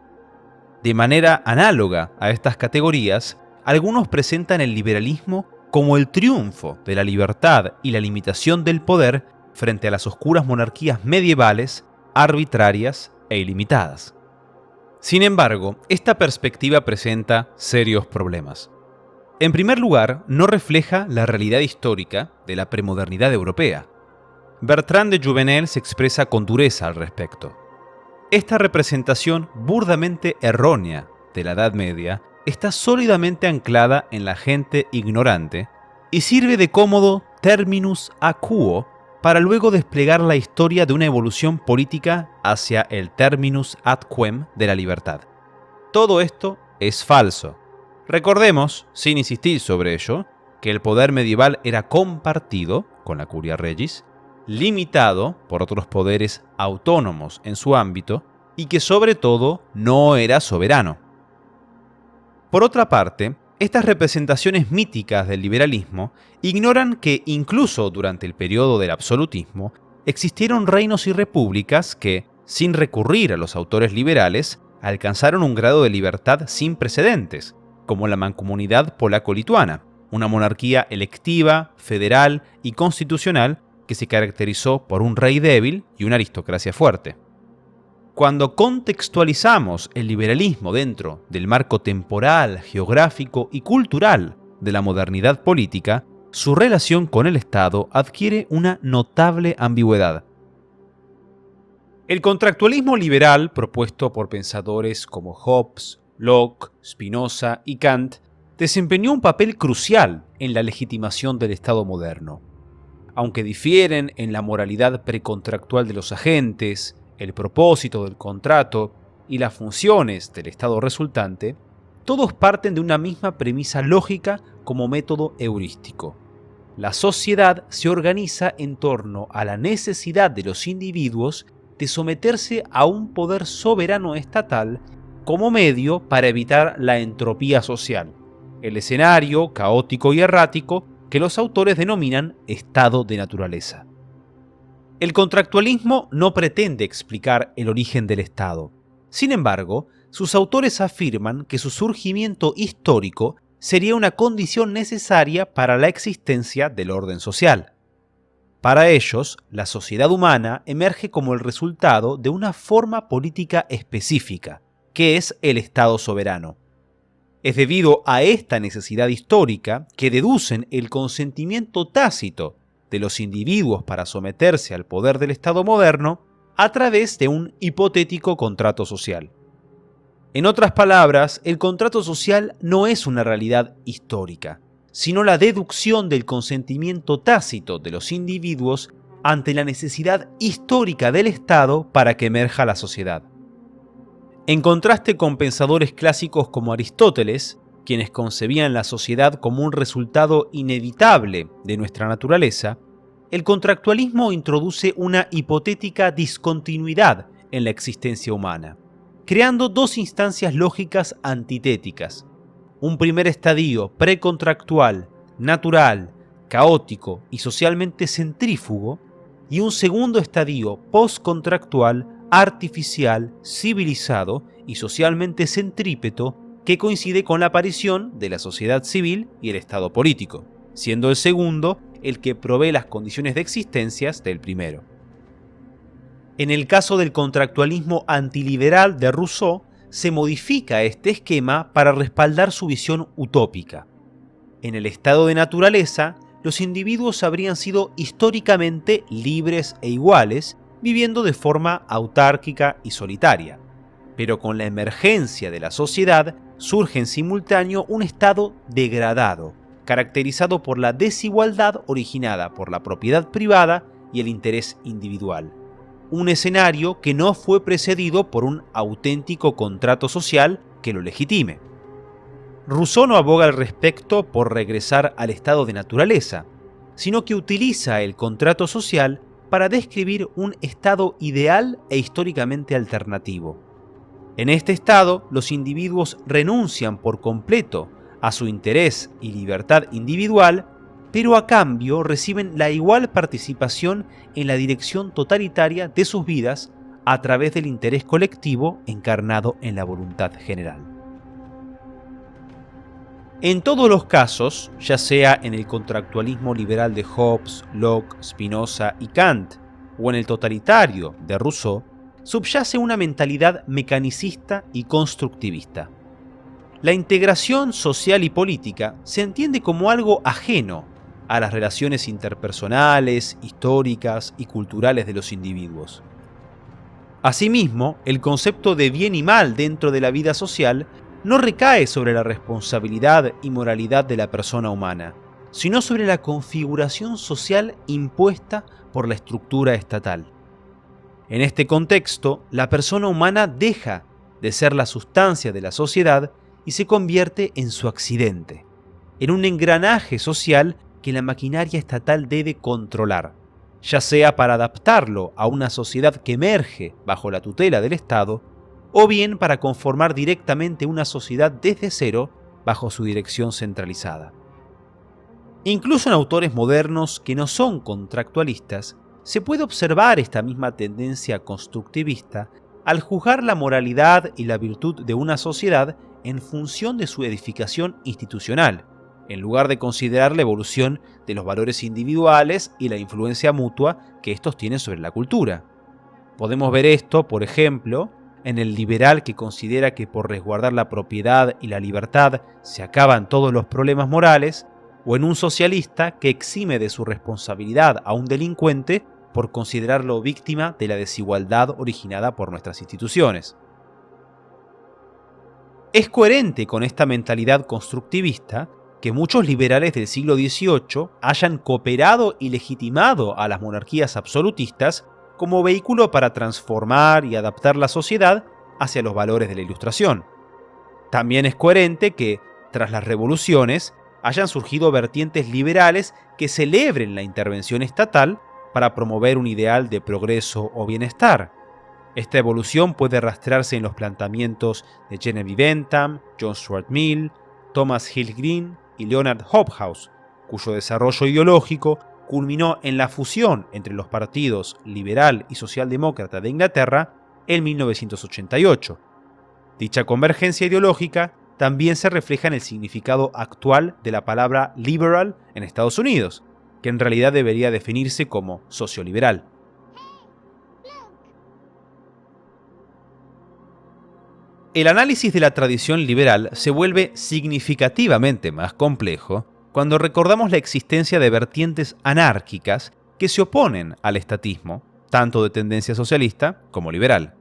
De manera análoga a estas categorías, algunos presentan el liberalismo como el triunfo de la libertad y la limitación del poder frente a las oscuras monarquías medievales, arbitrarias e ilimitadas. Sin embargo, esta perspectiva presenta serios problemas. En primer lugar, no refleja la realidad histórica de la premodernidad europea. Bertrand de Jouvenel se expresa con dureza al respecto. Esta representación burdamente errónea de la Edad Media está sólidamente anclada en la gente ignorante y sirve de cómodo terminus acuo para luego desplegar la historia de una evolución política hacia el terminus ad quem de la libertad. Todo esto es falso. Recordemos, sin insistir sobre ello, que el poder medieval era compartido con la Curia Regis, limitado por otros poderes autónomos en su ámbito y que sobre todo no era soberano. Por otra parte, estas representaciones míticas del liberalismo ignoran que incluso durante el periodo del absolutismo existieron reinos y repúblicas que, sin recurrir a los autores liberales, alcanzaron un grado de libertad sin precedentes, como la Mancomunidad Polaco-Lituana, una monarquía electiva, federal y constitucional que se caracterizó por un rey débil y una aristocracia fuerte. Cuando contextualizamos el liberalismo dentro del marco temporal, geográfico y cultural de la modernidad política, su relación con el Estado adquiere una notable ambigüedad. El contractualismo liberal propuesto por pensadores como Hobbes, Locke, Spinoza y Kant desempeñó un papel crucial en la legitimación del Estado moderno. Aunque difieren en la moralidad precontractual de los agentes, el propósito del contrato y las funciones del Estado resultante, todos parten de una misma premisa lógica como método heurístico. La sociedad se organiza en torno a la necesidad de los individuos de someterse a un poder soberano estatal como medio para evitar la entropía social, el escenario caótico y errático que los autores denominan estado de naturaleza. El contractualismo no pretende explicar el origen del Estado. Sin embargo, sus autores afirman que su surgimiento histórico sería una condición necesaria para la existencia del orden social. Para ellos, la sociedad humana emerge como el resultado de una forma política específica, que es el Estado soberano. Es debido a esta necesidad histórica que deducen el consentimiento tácito de los individuos para someterse al poder del Estado moderno a través de un hipotético contrato social. En otras palabras, el contrato social no es una realidad histórica, sino la deducción del consentimiento tácito de los individuos ante la necesidad histórica del Estado para que emerja la sociedad. En contraste con pensadores clásicos como Aristóteles, quienes concebían la sociedad como un resultado inevitable de nuestra naturaleza, el contractualismo introduce una hipotética discontinuidad en la existencia humana, creando dos instancias lógicas antitéticas: un primer estadio precontractual, natural, caótico y socialmente centrífugo, y un segundo estadio postcontractual, artificial, civilizado y socialmente centrípeto, que coincide con la aparición de la sociedad civil y el Estado político, siendo el segundo el que provee las condiciones de existencia del primero. En el caso del contractualismo antiliberal de Rousseau, se modifica este esquema para respaldar su visión utópica. En el estado de naturaleza, los individuos habrían sido históricamente libres e iguales, viviendo de forma autárquica y solitaria. Pero con la emergencia de la sociedad, surge en simultáneo un estado degradado, caracterizado por la desigualdad originada por la propiedad privada y el interés individual. Un escenario que no fue precedido por un auténtico contrato social que lo legitime. Rousseau no aboga al respecto por regresar al estado de naturaleza, sino que utiliza el contrato social para describir un estado ideal e históricamente alternativo. En este estado, los individuos renuncian por completo a su interés y libertad individual, pero a cambio reciben la igual participación en la dirección totalitaria de sus vidas a través del interés colectivo encarnado en la voluntad general. En todos los casos, ya sea en el contractualismo liberal de Hobbes, Locke, Spinoza y Kant, o en el totalitario de Rousseau, subyace una mentalidad mecanicista y constructivista. La integración social y política se entiende como algo ajeno a las relaciones interpersonales, históricas y culturales de los individuos. Asimismo, el concepto de bien y mal dentro de la vida social no recae sobre la responsabilidad y moralidad de la persona humana, sino sobre la configuración social impuesta por la estructura estatal. En este contexto, la persona humana deja de ser la sustancia de la sociedad y se convierte en su accidente, en un engranaje social que la maquinaria estatal debe controlar, ya sea para adaptarlo a una sociedad que emerge bajo la tutela del Estado, o bien para conformar directamente una sociedad desde cero bajo su dirección centralizada. Incluso en autores modernos que no son contractualistas, se puede observar esta misma tendencia constructivista al juzgar la moralidad y la virtud de una sociedad en función de su edificación institucional, en lugar de considerar la evolución de los valores individuales y la influencia mutua que estos tienen sobre la cultura. Podemos ver esto, por ejemplo, en el liberal que considera que por resguardar la propiedad y la libertad se acaban todos los problemas morales, o en un socialista que exime de su responsabilidad a un delincuente por considerarlo víctima de la desigualdad originada por nuestras instituciones. Es coherente con esta mentalidad constructivista que muchos liberales del siglo XVIII hayan cooperado y legitimado a las monarquías absolutistas como vehículo para transformar y adaptar la sociedad hacia los valores de la Ilustración. También es coherente que, tras las revoluciones, hayan surgido vertientes liberales que celebren la intervención estatal para promover un ideal de progreso o bienestar. Esta evolución puede rastrearse en los planteamientos de Genevieve Bentham, John Stuart Mill, Thomas Hill Green y Leonard Hobhouse, cuyo desarrollo ideológico culminó en la fusión entre los partidos liberal y socialdemócrata de Inglaterra en 1988. Dicha convergencia ideológica también se refleja en el significado actual de la palabra liberal en Estados Unidos, que en realidad debería definirse como socioliberal. El análisis de la tradición liberal se vuelve significativamente más complejo cuando recordamos la existencia de vertientes anárquicas que se oponen al estatismo, tanto de tendencia socialista como liberal.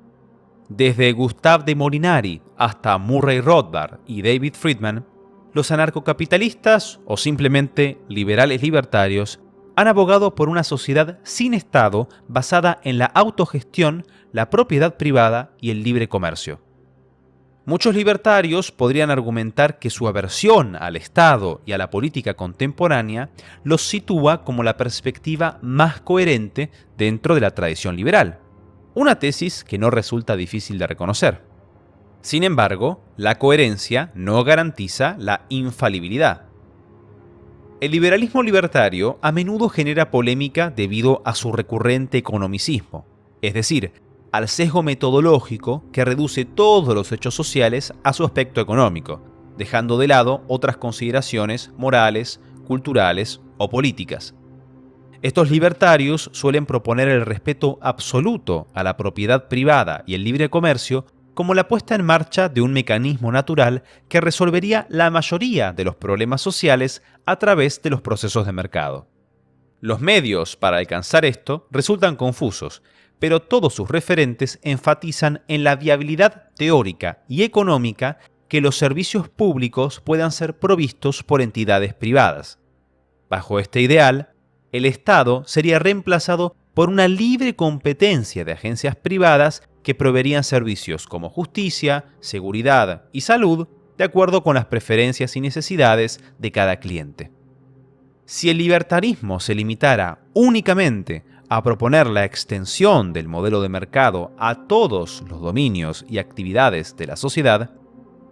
Desde Gustave de Molinari hasta Murray Rothbard y David Friedman, los anarcocapitalistas o simplemente liberales libertarios han abogado por una sociedad sin Estado basada en la autogestión, la propiedad privada y el libre comercio. Muchos libertarios podrían argumentar que su aversión al Estado y a la política contemporánea los sitúa como la perspectiva más coherente dentro de la tradición liberal, una tesis que no resulta difícil de reconocer. Sin embargo, la coherencia no garantiza la infalibilidad. El liberalismo libertario a menudo genera polémica debido a su recurrente economicismo, es decir, al sesgo metodológico que reduce todos los hechos sociales a su aspecto económico, dejando de lado otras consideraciones morales, culturales o políticas. Estos libertarios suelen proponer el respeto absoluto a la propiedad privada y el libre comercio como la puesta en marcha de un mecanismo natural que resolvería la mayoría de los problemas sociales a través de los procesos de mercado. Los medios para alcanzar esto resultan confusos, pero todos sus referentes enfatizan en la viabilidad teórica y económica que los servicios públicos puedan ser provistos por entidades privadas. Bajo este ideal, el Estado sería reemplazado por una libre competencia de agencias privadas que proveerían servicios como justicia, seguridad y salud de acuerdo con las preferencias y necesidades de cada cliente. Si el libertarismo se limitara únicamente a proponer la extensión del modelo de mercado a todos los dominios y actividades de la sociedad,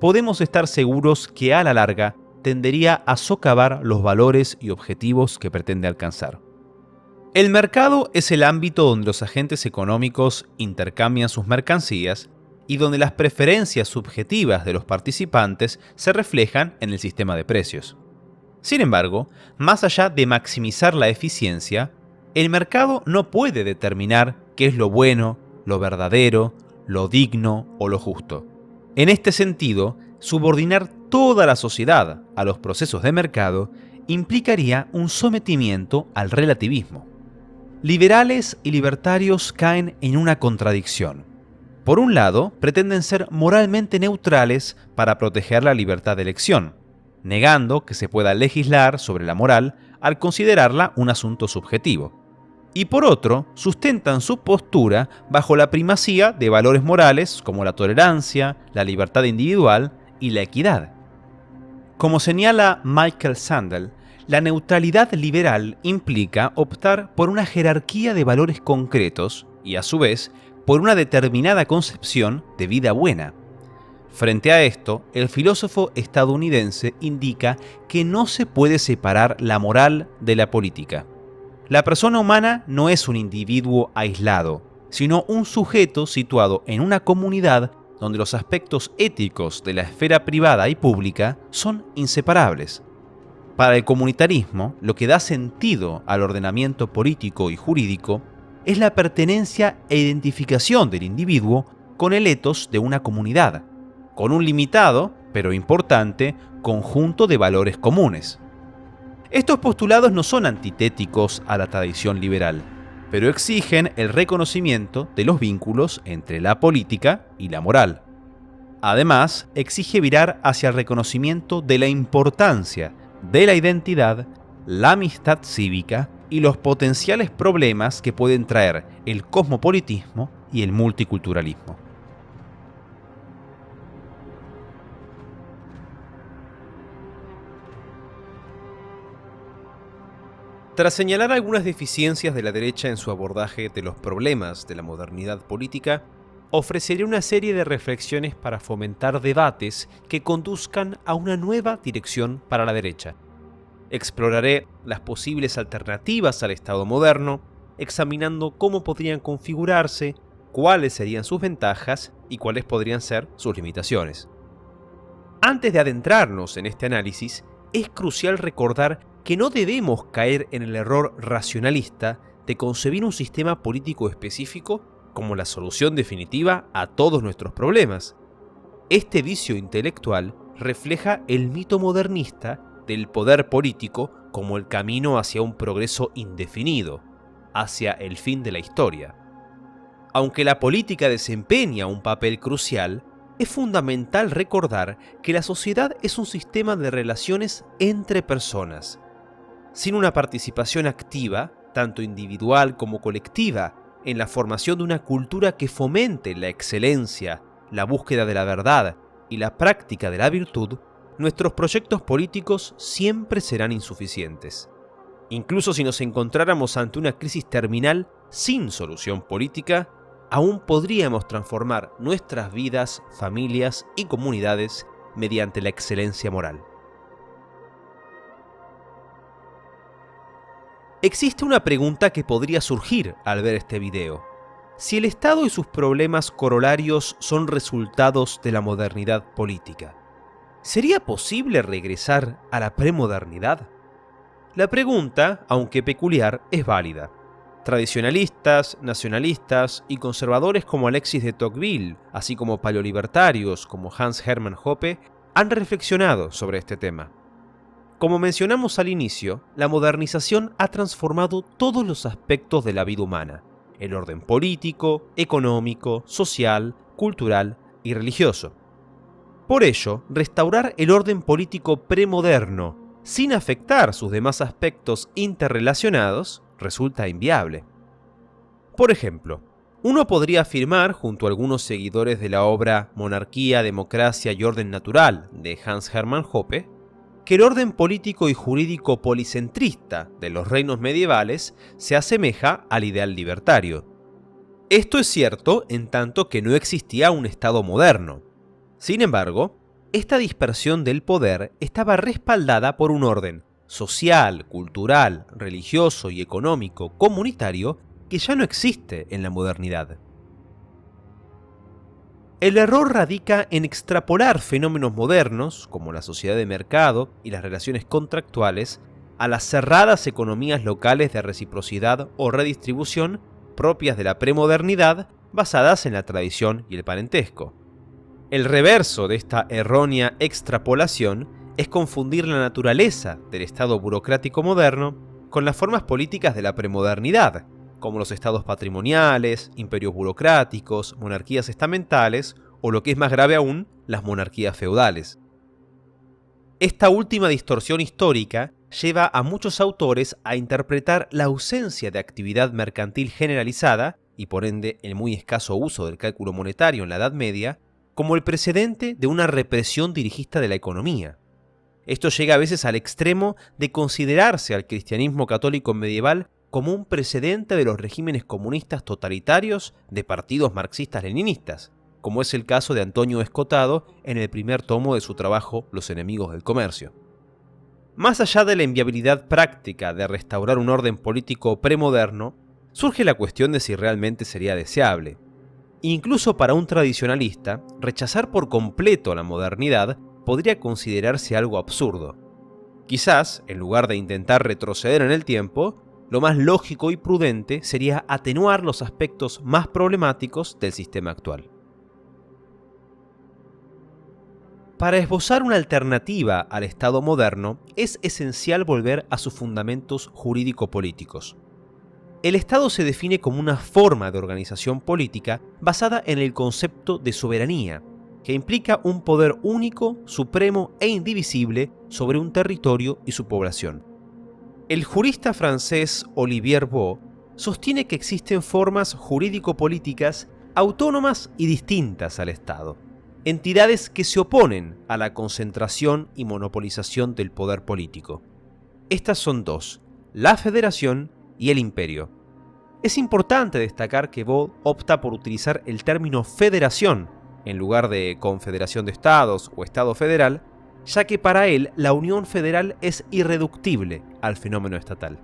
podemos estar seguros que a la larga tendería a socavar los valores y objetivos que pretende alcanzar. El mercado es el ámbito donde los agentes económicos intercambian sus mercancías y donde las preferencias subjetivas de los participantes se reflejan en el sistema de precios. Sin embargo, más allá de maximizar la eficiencia, el mercado no puede determinar qué es lo bueno, lo verdadero, lo digno o lo justo. En este sentido, subordinar toda la sociedad a los procesos de mercado implicaría un sometimiento al relativismo. Liberales y libertarios caen en una contradicción. Por un lado, pretenden ser moralmente neutrales para proteger la libertad de elección, negando que se pueda legislar sobre la moral al considerarla un asunto subjetivo. Y por otro, sustentan su postura bajo la primacía de valores morales como la tolerancia, la libertad individual y la equidad. Como señala Michael Sandel, la neutralidad liberal implica optar por una jerarquía de valores concretos y, a su vez, por una determinada concepción de vida buena. Frente a esto, el filósofo estadounidense indica que no se puede separar la moral de la política. La persona humana no es un individuo aislado, sino un sujeto situado en una comunidad donde los aspectos éticos de la esfera privada y pública son inseparables. Para el comunitarismo, lo que da sentido al ordenamiento político y jurídico es la pertenencia e identificación del individuo con el ethos de una comunidad, con un limitado, pero importante, conjunto de valores comunes. Estos postulados no son antitéticos a la tradición liberal, pero exigen el reconocimiento de los vínculos entre la política y la moral. Además, exige virar hacia el reconocimiento de la importancia de la identidad, la amistad cívica y los potenciales problemas que pueden traer el cosmopolitismo y el multiculturalismo. Tras señalar algunas deficiencias de la derecha en su abordaje de los problemas de la modernidad política, ofreceré una serie de reflexiones para fomentar debates que conduzcan a una nueva dirección para la derecha. Exploraré las posibles alternativas al Estado moderno, examinando cómo podrían configurarse, cuáles serían sus ventajas y cuáles podrían ser sus limitaciones. Antes de adentrarnos en este análisis, es crucial recordar que no debemos caer en el error racionalista de concebir un sistema político específico como la solución definitiva a todos nuestros problemas. Este vicio intelectual refleja el mito modernista del poder político como el camino hacia un progreso indefinido, hacia el fin de la historia. Aunque la política desempeña un papel crucial, es fundamental recordar que la sociedad es un sistema de relaciones entre personas. Sin una participación activa, tanto individual como colectiva, en la formación de una cultura que fomente la excelencia, la búsqueda de la verdad y la práctica de la virtud, nuestros proyectos políticos siempre serán insuficientes. Incluso si nos encontráramos ante una crisis terminal sin solución política, aún podríamos transformar nuestras vidas, familias y comunidades mediante la excelencia moral. Existe una pregunta que podría surgir al ver este video. Si el Estado y sus problemas corolarios son resultados de la modernidad política, ¿sería posible regresar a la premodernidad? La pregunta, aunque peculiar, es válida. Tradicionalistas, nacionalistas y conservadores como Alexis de Tocqueville, así como paleolibertarios como Hans Hermann Hoppe, han reflexionado sobre este tema. Como mencionamos al inicio, la modernización ha transformado todos los aspectos de la vida humana: el orden político, económico, social, cultural y religioso. Por ello, restaurar el orden político premoderno sin afectar sus demás aspectos interrelacionados resulta inviable. Por ejemplo, uno podría afirmar, junto a algunos seguidores de la obra Monarquía, Democracia y Orden Natural de Hans Hermann Hoppe, que el orden político y jurídico policentrista de los reinos medievales se asemeja al ideal libertario. Esto es cierto en tanto que no existía un Estado moderno. Sin embargo, esta dispersión del poder estaba respaldada por un orden social, cultural, religioso y económico comunitario que ya no existe en la modernidad. El error radica en extrapolar fenómenos modernos, como la sociedad de mercado y las relaciones contractuales, a las cerradas economías locales de reciprocidad o redistribución propias de la premodernidad, basadas en la tradición y el parentesco. El reverso de esta errónea extrapolación es confundir la naturaleza del Estado burocrático moderno con las formas políticas de la premodernidad, como los estados patrimoniales, imperios burocráticos, monarquías estamentales o, lo que es más grave aún, las monarquías feudales. Esta última distorsión histórica lleva a muchos autores a interpretar la ausencia de actividad mercantil generalizada, y por ende el muy escaso uso del cálculo monetario en la Edad Media, como el precedente de una represión dirigista de la economía. Esto llega a veces al extremo de considerarse al cristianismo católico medieval como un precedente de los regímenes comunistas totalitarios de partidos marxistas-leninistas, como es el caso de Antonio Escotado en el primer tomo de su trabajo Los enemigos del comercio. Más allá de la inviabilidad práctica de restaurar un orden político premoderno, surge la cuestión de si realmente sería deseable. Incluso para un tradicionalista, rechazar por completo la modernidad podría considerarse algo absurdo. Quizás, en lugar de intentar retroceder en el tiempo, lo más lógico y prudente sería atenuar los aspectos más problemáticos del sistema actual. Para esbozar una alternativa al Estado moderno, es esencial volver a sus fundamentos jurídico-políticos. El Estado se define como una forma de organización política basada en el concepto de soberanía, que implica un poder único, supremo e indivisible sobre un territorio y su población. El jurista francés Olivier Beau sostiene que existen formas jurídico-políticas autónomas y distintas al Estado, entidades que se oponen a la concentración y monopolización del poder político. Estas son dos: la federación y el imperio. Es importante destacar que Beau opta por utilizar el término federación en lugar de confederación de estados o estado federal, ya que para él la unión federal es irreductible al fenómeno estatal.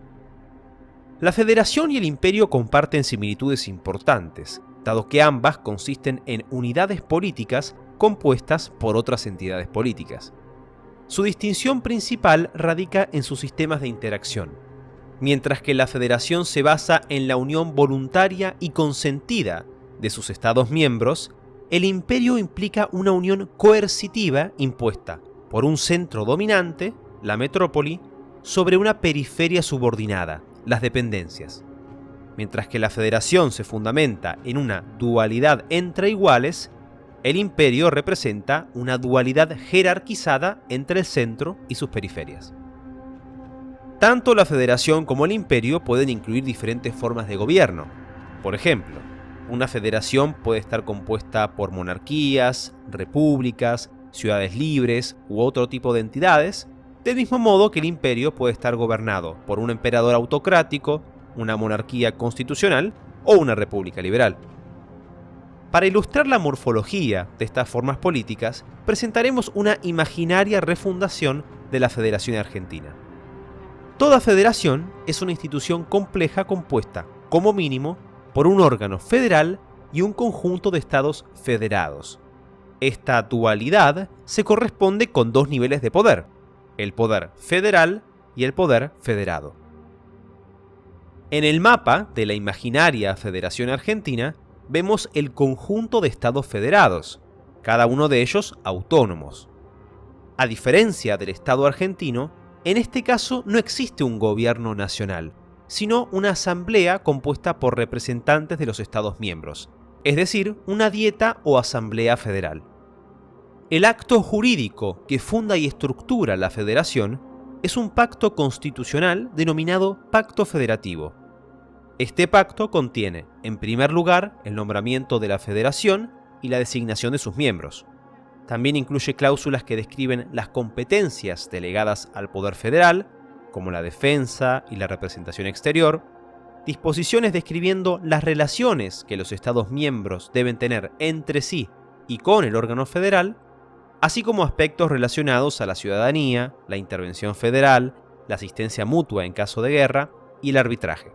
La federación y el imperio comparten similitudes importantes, dado que ambas consisten en unidades políticas compuestas por otras entidades políticas. Su distinción principal radica en sus sistemas de interacción. Mientras que la federación se basa en la unión voluntaria y consentida de sus estados miembros, el imperio implica una unión coercitiva impuesta por un centro dominante, la metrópoli, sobre una periferia subordinada, las dependencias. Mientras que la federación se fundamenta en una dualidad entre iguales, el imperio representa una dualidad jerarquizada entre el centro y sus periferias. Tanto la federación como el imperio pueden incluir diferentes formas de gobierno. Por ejemplo, una federación puede estar compuesta por monarquías, repúblicas, ciudades libres u otro tipo de entidades, del mismo modo que el imperio puede estar gobernado por un emperador autocrático, una monarquía constitucional o una república liberal. Para ilustrar la morfología de estas formas políticas, presentaremos una imaginaria refundación de la Federación Argentina. Toda federación es una institución compleja compuesta, como mínimo, por un órgano federal y un conjunto de estados federados. Esta dualidad se corresponde con dos niveles de poder: el poder federal y el poder federado. En el mapa de la imaginaria Federación Argentina vemos el conjunto de estados federados, cada uno de ellos autónomos. A diferencia del Estado argentino, en este caso no existe un gobierno nacional, sino una asamblea compuesta por representantes de los estados miembros, es decir, una dieta o asamblea federal. El acto jurídico que funda y estructura la federación es un pacto constitucional denominado Pacto Federativo. Este pacto contiene, en primer lugar, el nombramiento de la federación y la designación de sus miembros. También incluye cláusulas que describen las competencias delegadas al poder federal, como la defensa y la representación exterior, disposiciones describiendo las relaciones que los Estados miembros deben tener entre sí y con el órgano federal, así como aspectos relacionados a la ciudadanía, la intervención federal, la asistencia mutua en caso de guerra y el arbitraje.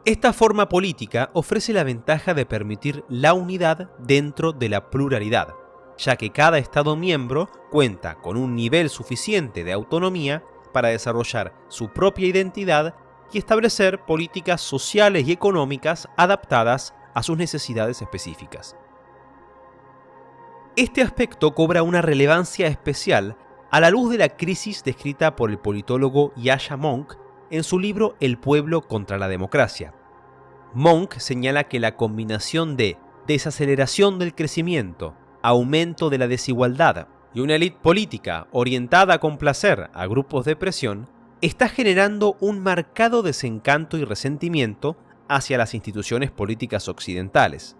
Esta forma política ofrece la ventaja de permitir la unidad dentro de la pluralidad, ya que cada Estado miembro cuenta con un nivel suficiente de autonomía para desarrollar su propia identidad y establecer políticas sociales y económicas adaptadas a sus necesidades específicas. Este aspecto cobra una relevancia especial a la luz de la crisis descrita por el politólogo Yascha Mounk en su libro El pueblo contra la democracia. Mounk señala que la combinación de desaceleración del crecimiento, aumento de la desigualdad y una élite política orientada a complacer a grupos de presión está generando un marcado desencanto y resentimiento hacia las instituciones políticas occidentales.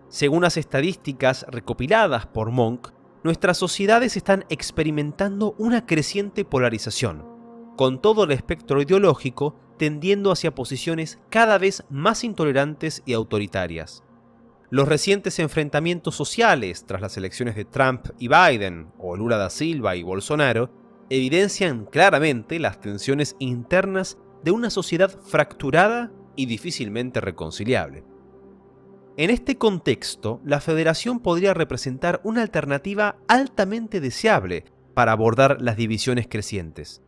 Según las estadísticas recopiladas por Mounk, nuestras sociedades están experimentando una creciente polarización, con todo el espectro ideológico tendiendo hacia posiciones cada vez más intolerantes y autoritarias. Los recientes enfrentamientos sociales tras las elecciones de Trump y Biden, o Lula da Silva y Bolsonaro, evidencian claramente las tensiones internas de una sociedad fracturada y difícilmente reconciliable. En este contexto, la federación podría representar una alternativa altamente deseable para abordar las divisiones crecientes.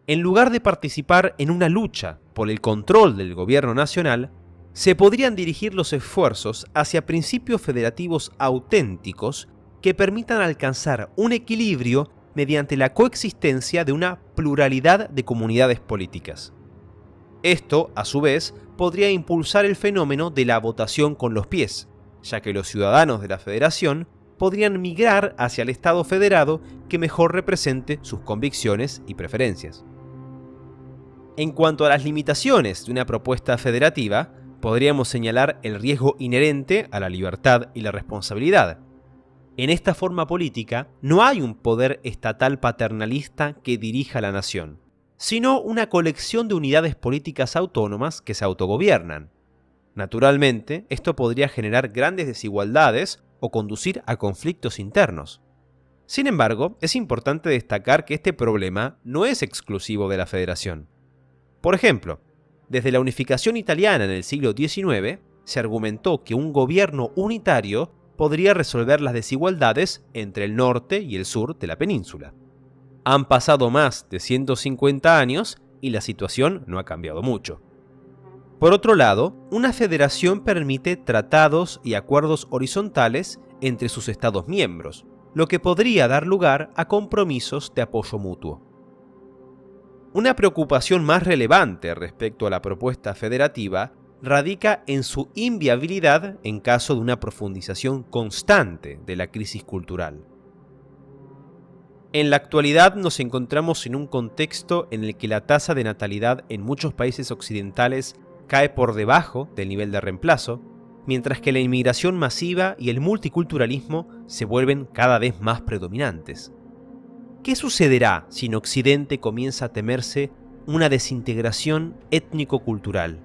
En lugar de participar en una lucha por el control del gobierno nacional, se podrían dirigir los esfuerzos hacia principios federativos auténticos que permitan alcanzar un equilibrio mediante la coexistencia de una pluralidad de comunidades políticas. Esto, a su vez, podría impulsar el fenómeno de la votación con los pies, ya que los ciudadanos de la federación podrían migrar hacia el Estado federado que mejor represente sus convicciones y preferencias. En cuanto a las limitaciones de una propuesta federativa, podríamos señalar el riesgo inherente a la libertad y la responsabilidad. En esta forma política no hay un poder estatal paternalista que dirija la nación, sino una colección de unidades políticas autónomas que se autogobiernan. Naturalmente, esto podría generar grandes desigualdades o conducir a conflictos internos. Sin embargo, es importante destacar que este problema no es exclusivo de la federación. Por ejemplo, desde la unificación italiana en el siglo XIX, se argumentó que un gobierno unitario podría resolver las desigualdades entre el norte y el sur de la península. Han pasado más de 150 años y la situación no ha cambiado mucho. Por otro lado, una federación permite tratados y acuerdos horizontales entre sus Estados miembros, lo que podría dar lugar a compromisos de apoyo mutuo. Una preocupación más relevante respecto a la propuesta federativa radica en su inviabilidad en caso de una profundización constante de la crisis cultural. En la actualidad nos encontramos en un contexto en el que la tasa de natalidad en muchos países occidentales cae por debajo del nivel de reemplazo, mientras que la inmigración masiva y el multiculturalismo se vuelven cada vez más predominantes. ¿Qué sucederá si en Occidente comienza a temerse una desintegración étnico-cultural?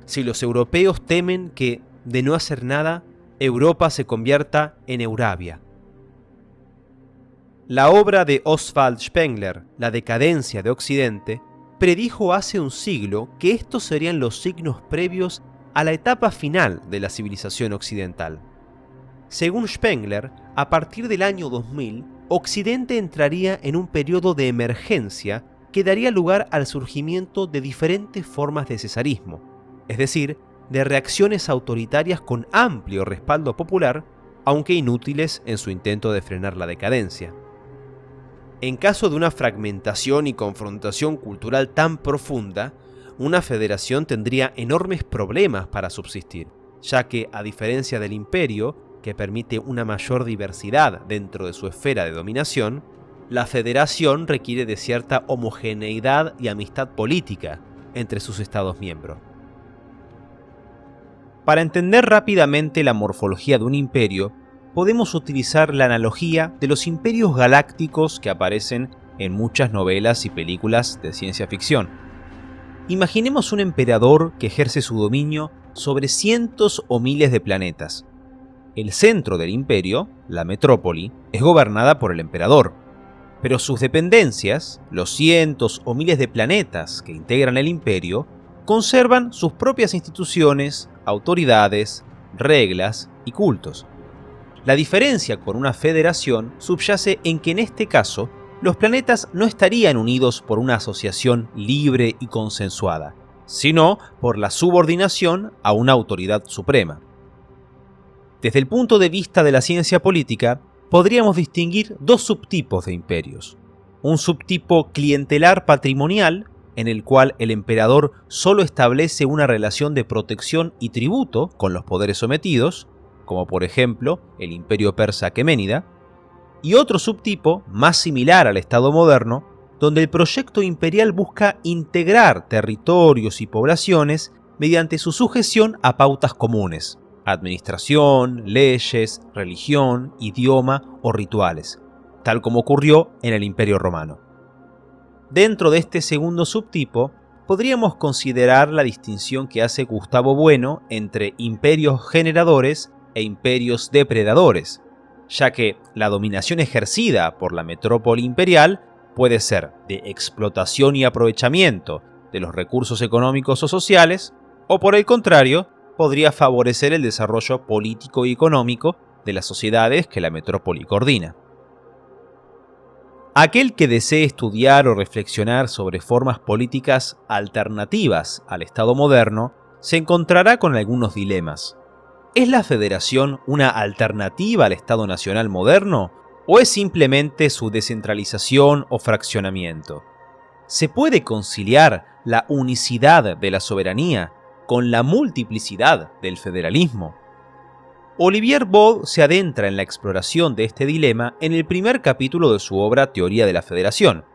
Si los europeos temen que, de no hacer nada, Europa se convierta en Eurabia. La obra de Oswald Spengler, La decadencia de Occidente, predijo hace un siglo que estos serían los signos previos a la etapa final de la civilización occidental. Según Spengler, a partir del año 2000, Occidente entraría en un periodo de emergencia que daría lugar al surgimiento de diferentes formas de cesarismo, es decir, de reacciones autoritarias con amplio respaldo popular, aunque inútiles en su intento de frenar la decadencia. En caso de una fragmentación y confrontación cultural tan profunda, una federación tendría enormes problemas para subsistir, ya que, a diferencia del imperio, que permite una mayor diversidad dentro de su esfera de dominación, la federación requiere de cierta homogeneidad y amistad política entre sus Estados miembros. Para entender rápidamente la morfología de un imperio, podemos utilizar la analogía de los imperios galácticos que aparecen en muchas novelas y películas de ciencia ficción. Imaginemos un emperador que ejerce su dominio sobre cientos o miles de planetas. El centro del imperio, la metrópoli, es gobernada por el emperador, pero sus dependencias, los cientos o miles de planetas que integran el imperio, conservan sus propias instituciones, autoridades, reglas y cultos. La diferencia con una federación subyace en que en este caso, los planetas no estarían unidos por una asociación libre y consensuada, sino por la subordinación a una autoridad suprema. Desde el punto de vista de la ciencia política, podríamos distinguir dos subtipos de imperios. Un subtipo clientelar patrimonial, en el cual el emperador solo establece una relación de protección y tributo con los poderes sometidos, como por ejemplo el imperio persa aqueménida, y otro subtipo, más similar al Estado moderno, donde el proyecto imperial busca integrar territorios y poblaciones mediante su sujeción a pautas comunes, administración, leyes, religión, idioma o rituales, tal como ocurrió en el Imperio Romano. Dentro de este segundo subtipo, podríamos considerar la distinción que hace Gustavo Bueno entre imperios generadores e imperios depredadores, ya que la dominación ejercida por la metrópoli imperial puede ser de explotación y aprovechamiento de los recursos económicos o sociales, o por el contrario, podría favorecer el desarrollo político y económico de las sociedades que la metrópoli coordina. Aquel que desee estudiar o reflexionar sobre formas políticas alternativas al Estado moderno se encontrará con algunos dilemas. ¿Es la federación una alternativa al Estado nacional moderno o es simplemente su descentralización o fraccionamiento? ¿Se puede conciliar la unicidad de la soberanía con la multiplicidad del federalismo? Olivier Baude se adentra en la exploración de este dilema en el primer capítulo de su obra Teoría de la Federación,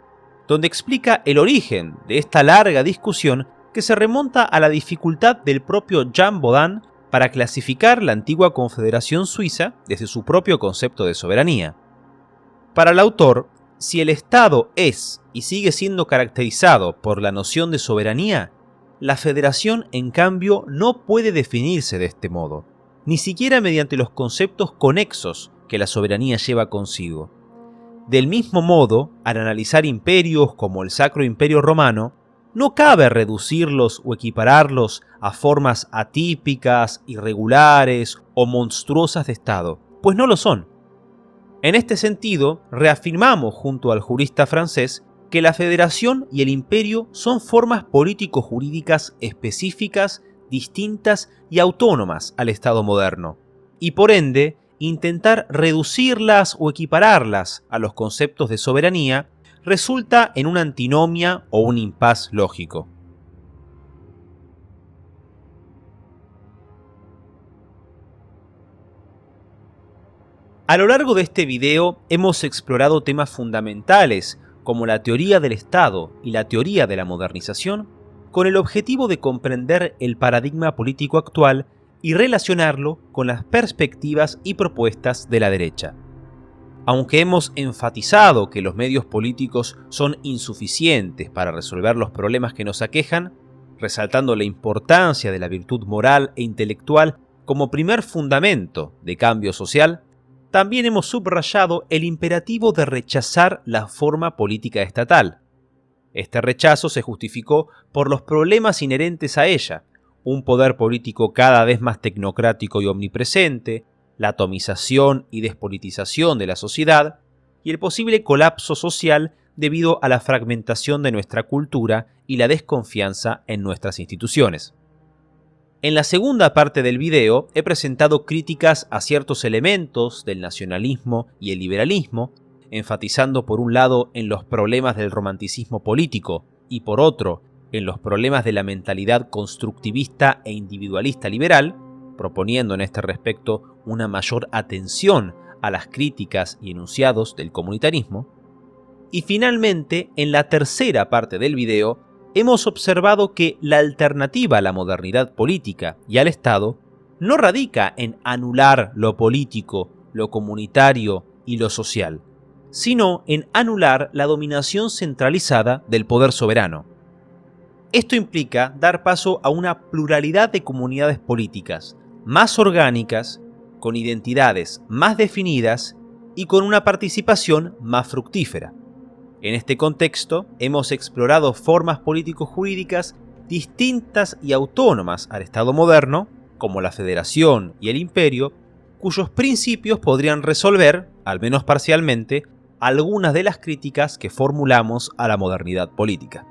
donde explica el origen de esta larga discusión que se remonta a la dificultad del propio Jean Bodin para clasificar la antigua Confederación Suiza desde su propio concepto de soberanía. Para el autor, si el Estado es y sigue siendo caracterizado por la noción de soberanía, la federación, en cambio, no puede definirse de este modo, ni siquiera mediante los conceptos conexos que la soberanía lleva consigo. Del mismo modo, al analizar imperios como el Sacro Imperio Romano, no cabe reducirlos o equipararlos a formas atípicas, irregulares o monstruosas de Estado, pues no lo son. En este sentido, reafirmamos junto al jurista francés que la federación y el imperio son formas político-jurídicas específicas, distintas y autónomas al Estado moderno, y por ende, intentar reducirlas o equipararlas a los conceptos de soberanía resulta en una antinomia o un impas lógico. A lo largo de este video hemos explorado temas fundamentales como la teoría del Estado y la teoría de la modernización, con el objetivo de comprender el paradigma político actual y relacionarlo con las perspectivas y propuestas de la derecha. Aunque hemos enfatizado que los medios políticos son insuficientes para resolver los problemas que nos aquejan, resaltando la importancia de la virtud moral e intelectual como primer fundamento de cambio social, también hemos subrayado el imperativo de rechazar la forma política estatal. Este rechazo se justificó por los problemas inherentes a ella, un poder político cada vez más tecnocrático y omnipresente, la atomización y despolitización de la sociedad y el posible colapso social debido a la fragmentación de nuestra cultura y la desconfianza en nuestras instituciones. En la segunda parte del video he presentado críticas a ciertos elementos del nacionalismo y el liberalismo, enfatizando por un lado en los problemas del romanticismo político y por otro en los problemas de la mentalidad constructivista e individualista liberal, proponiendo en este respecto una mayor atención a las críticas y enunciados del comunitarismo. Y finalmente, en la tercera parte del video, hemos observado que la alternativa a la modernidad política y al Estado no radica en anular lo político lo comunitario y lo social, sino en anular la dominación centralizada del poder soberano. Esto implica dar paso a una pluralidad de comunidades políticas más orgánicas, con identidades más definidas y con una participación más fructífera. En este contexto, hemos explorado formas político-jurídicas distintas y autónomas al Estado moderno, como la federación y el imperio, cuyos principios podrían resolver, al menos parcialmente, algunas de las críticas que formulamos a la modernidad política.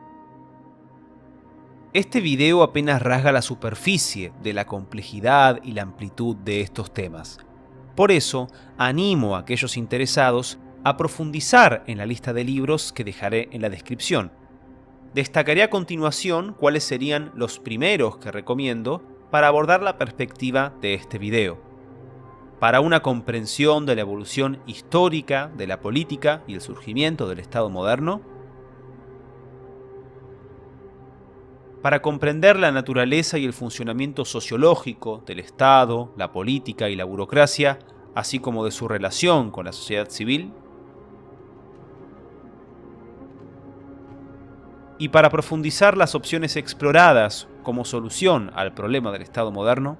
Este video apenas rasga la superficie de la complejidad y la amplitud de estos temas. Por eso, animo a aquellos interesados a profundizar en la lista de libros que dejaré en la descripción. Destacaré a continuación cuáles serían los primeros que recomiendo para abordar la perspectiva de este video. Para una comprensión de la evolución histórica de la política y el surgimiento del Estado moderno, para comprender la naturaleza y el funcionamiento sociológico del Estado, la política y la burocracia, así como de su relación con la sociedad civil, y para profundizar las opciones exploradas como solución al problema del Estado moderno,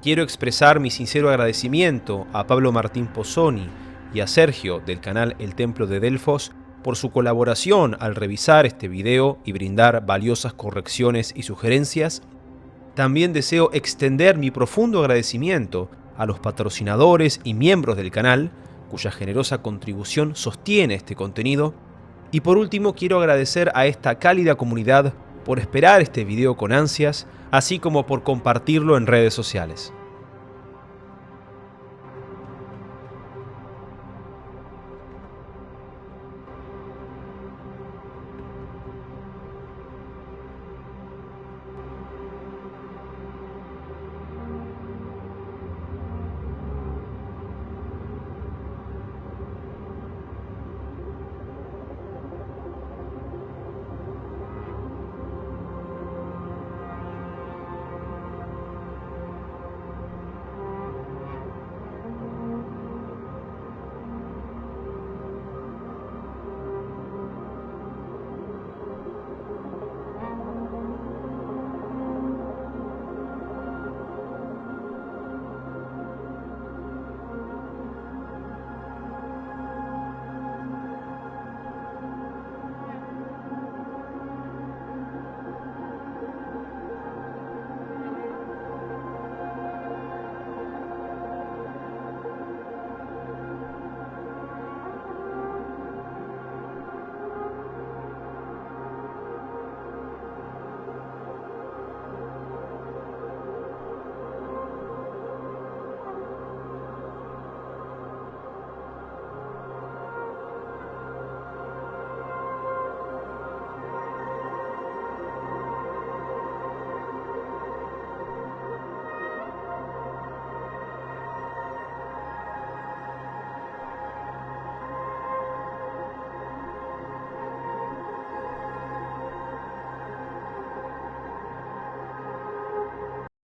quiero expresar mi sincero agradecimiento a Pablo Martín Pozzoni y a Sergio del canal El Templo de Delfos por su colaboración al revisar este video y brindar valiosas correcciones y sugerencias. También deseo extender mi profundo agradecimiento a los patrocinadores y miembros del canal, cuya generosa contribución sostiene este contenido. Y por último, quiero agradecer a esta cálida comunidad por esperar este video con ansias, así como por compartirlo en redes sociales.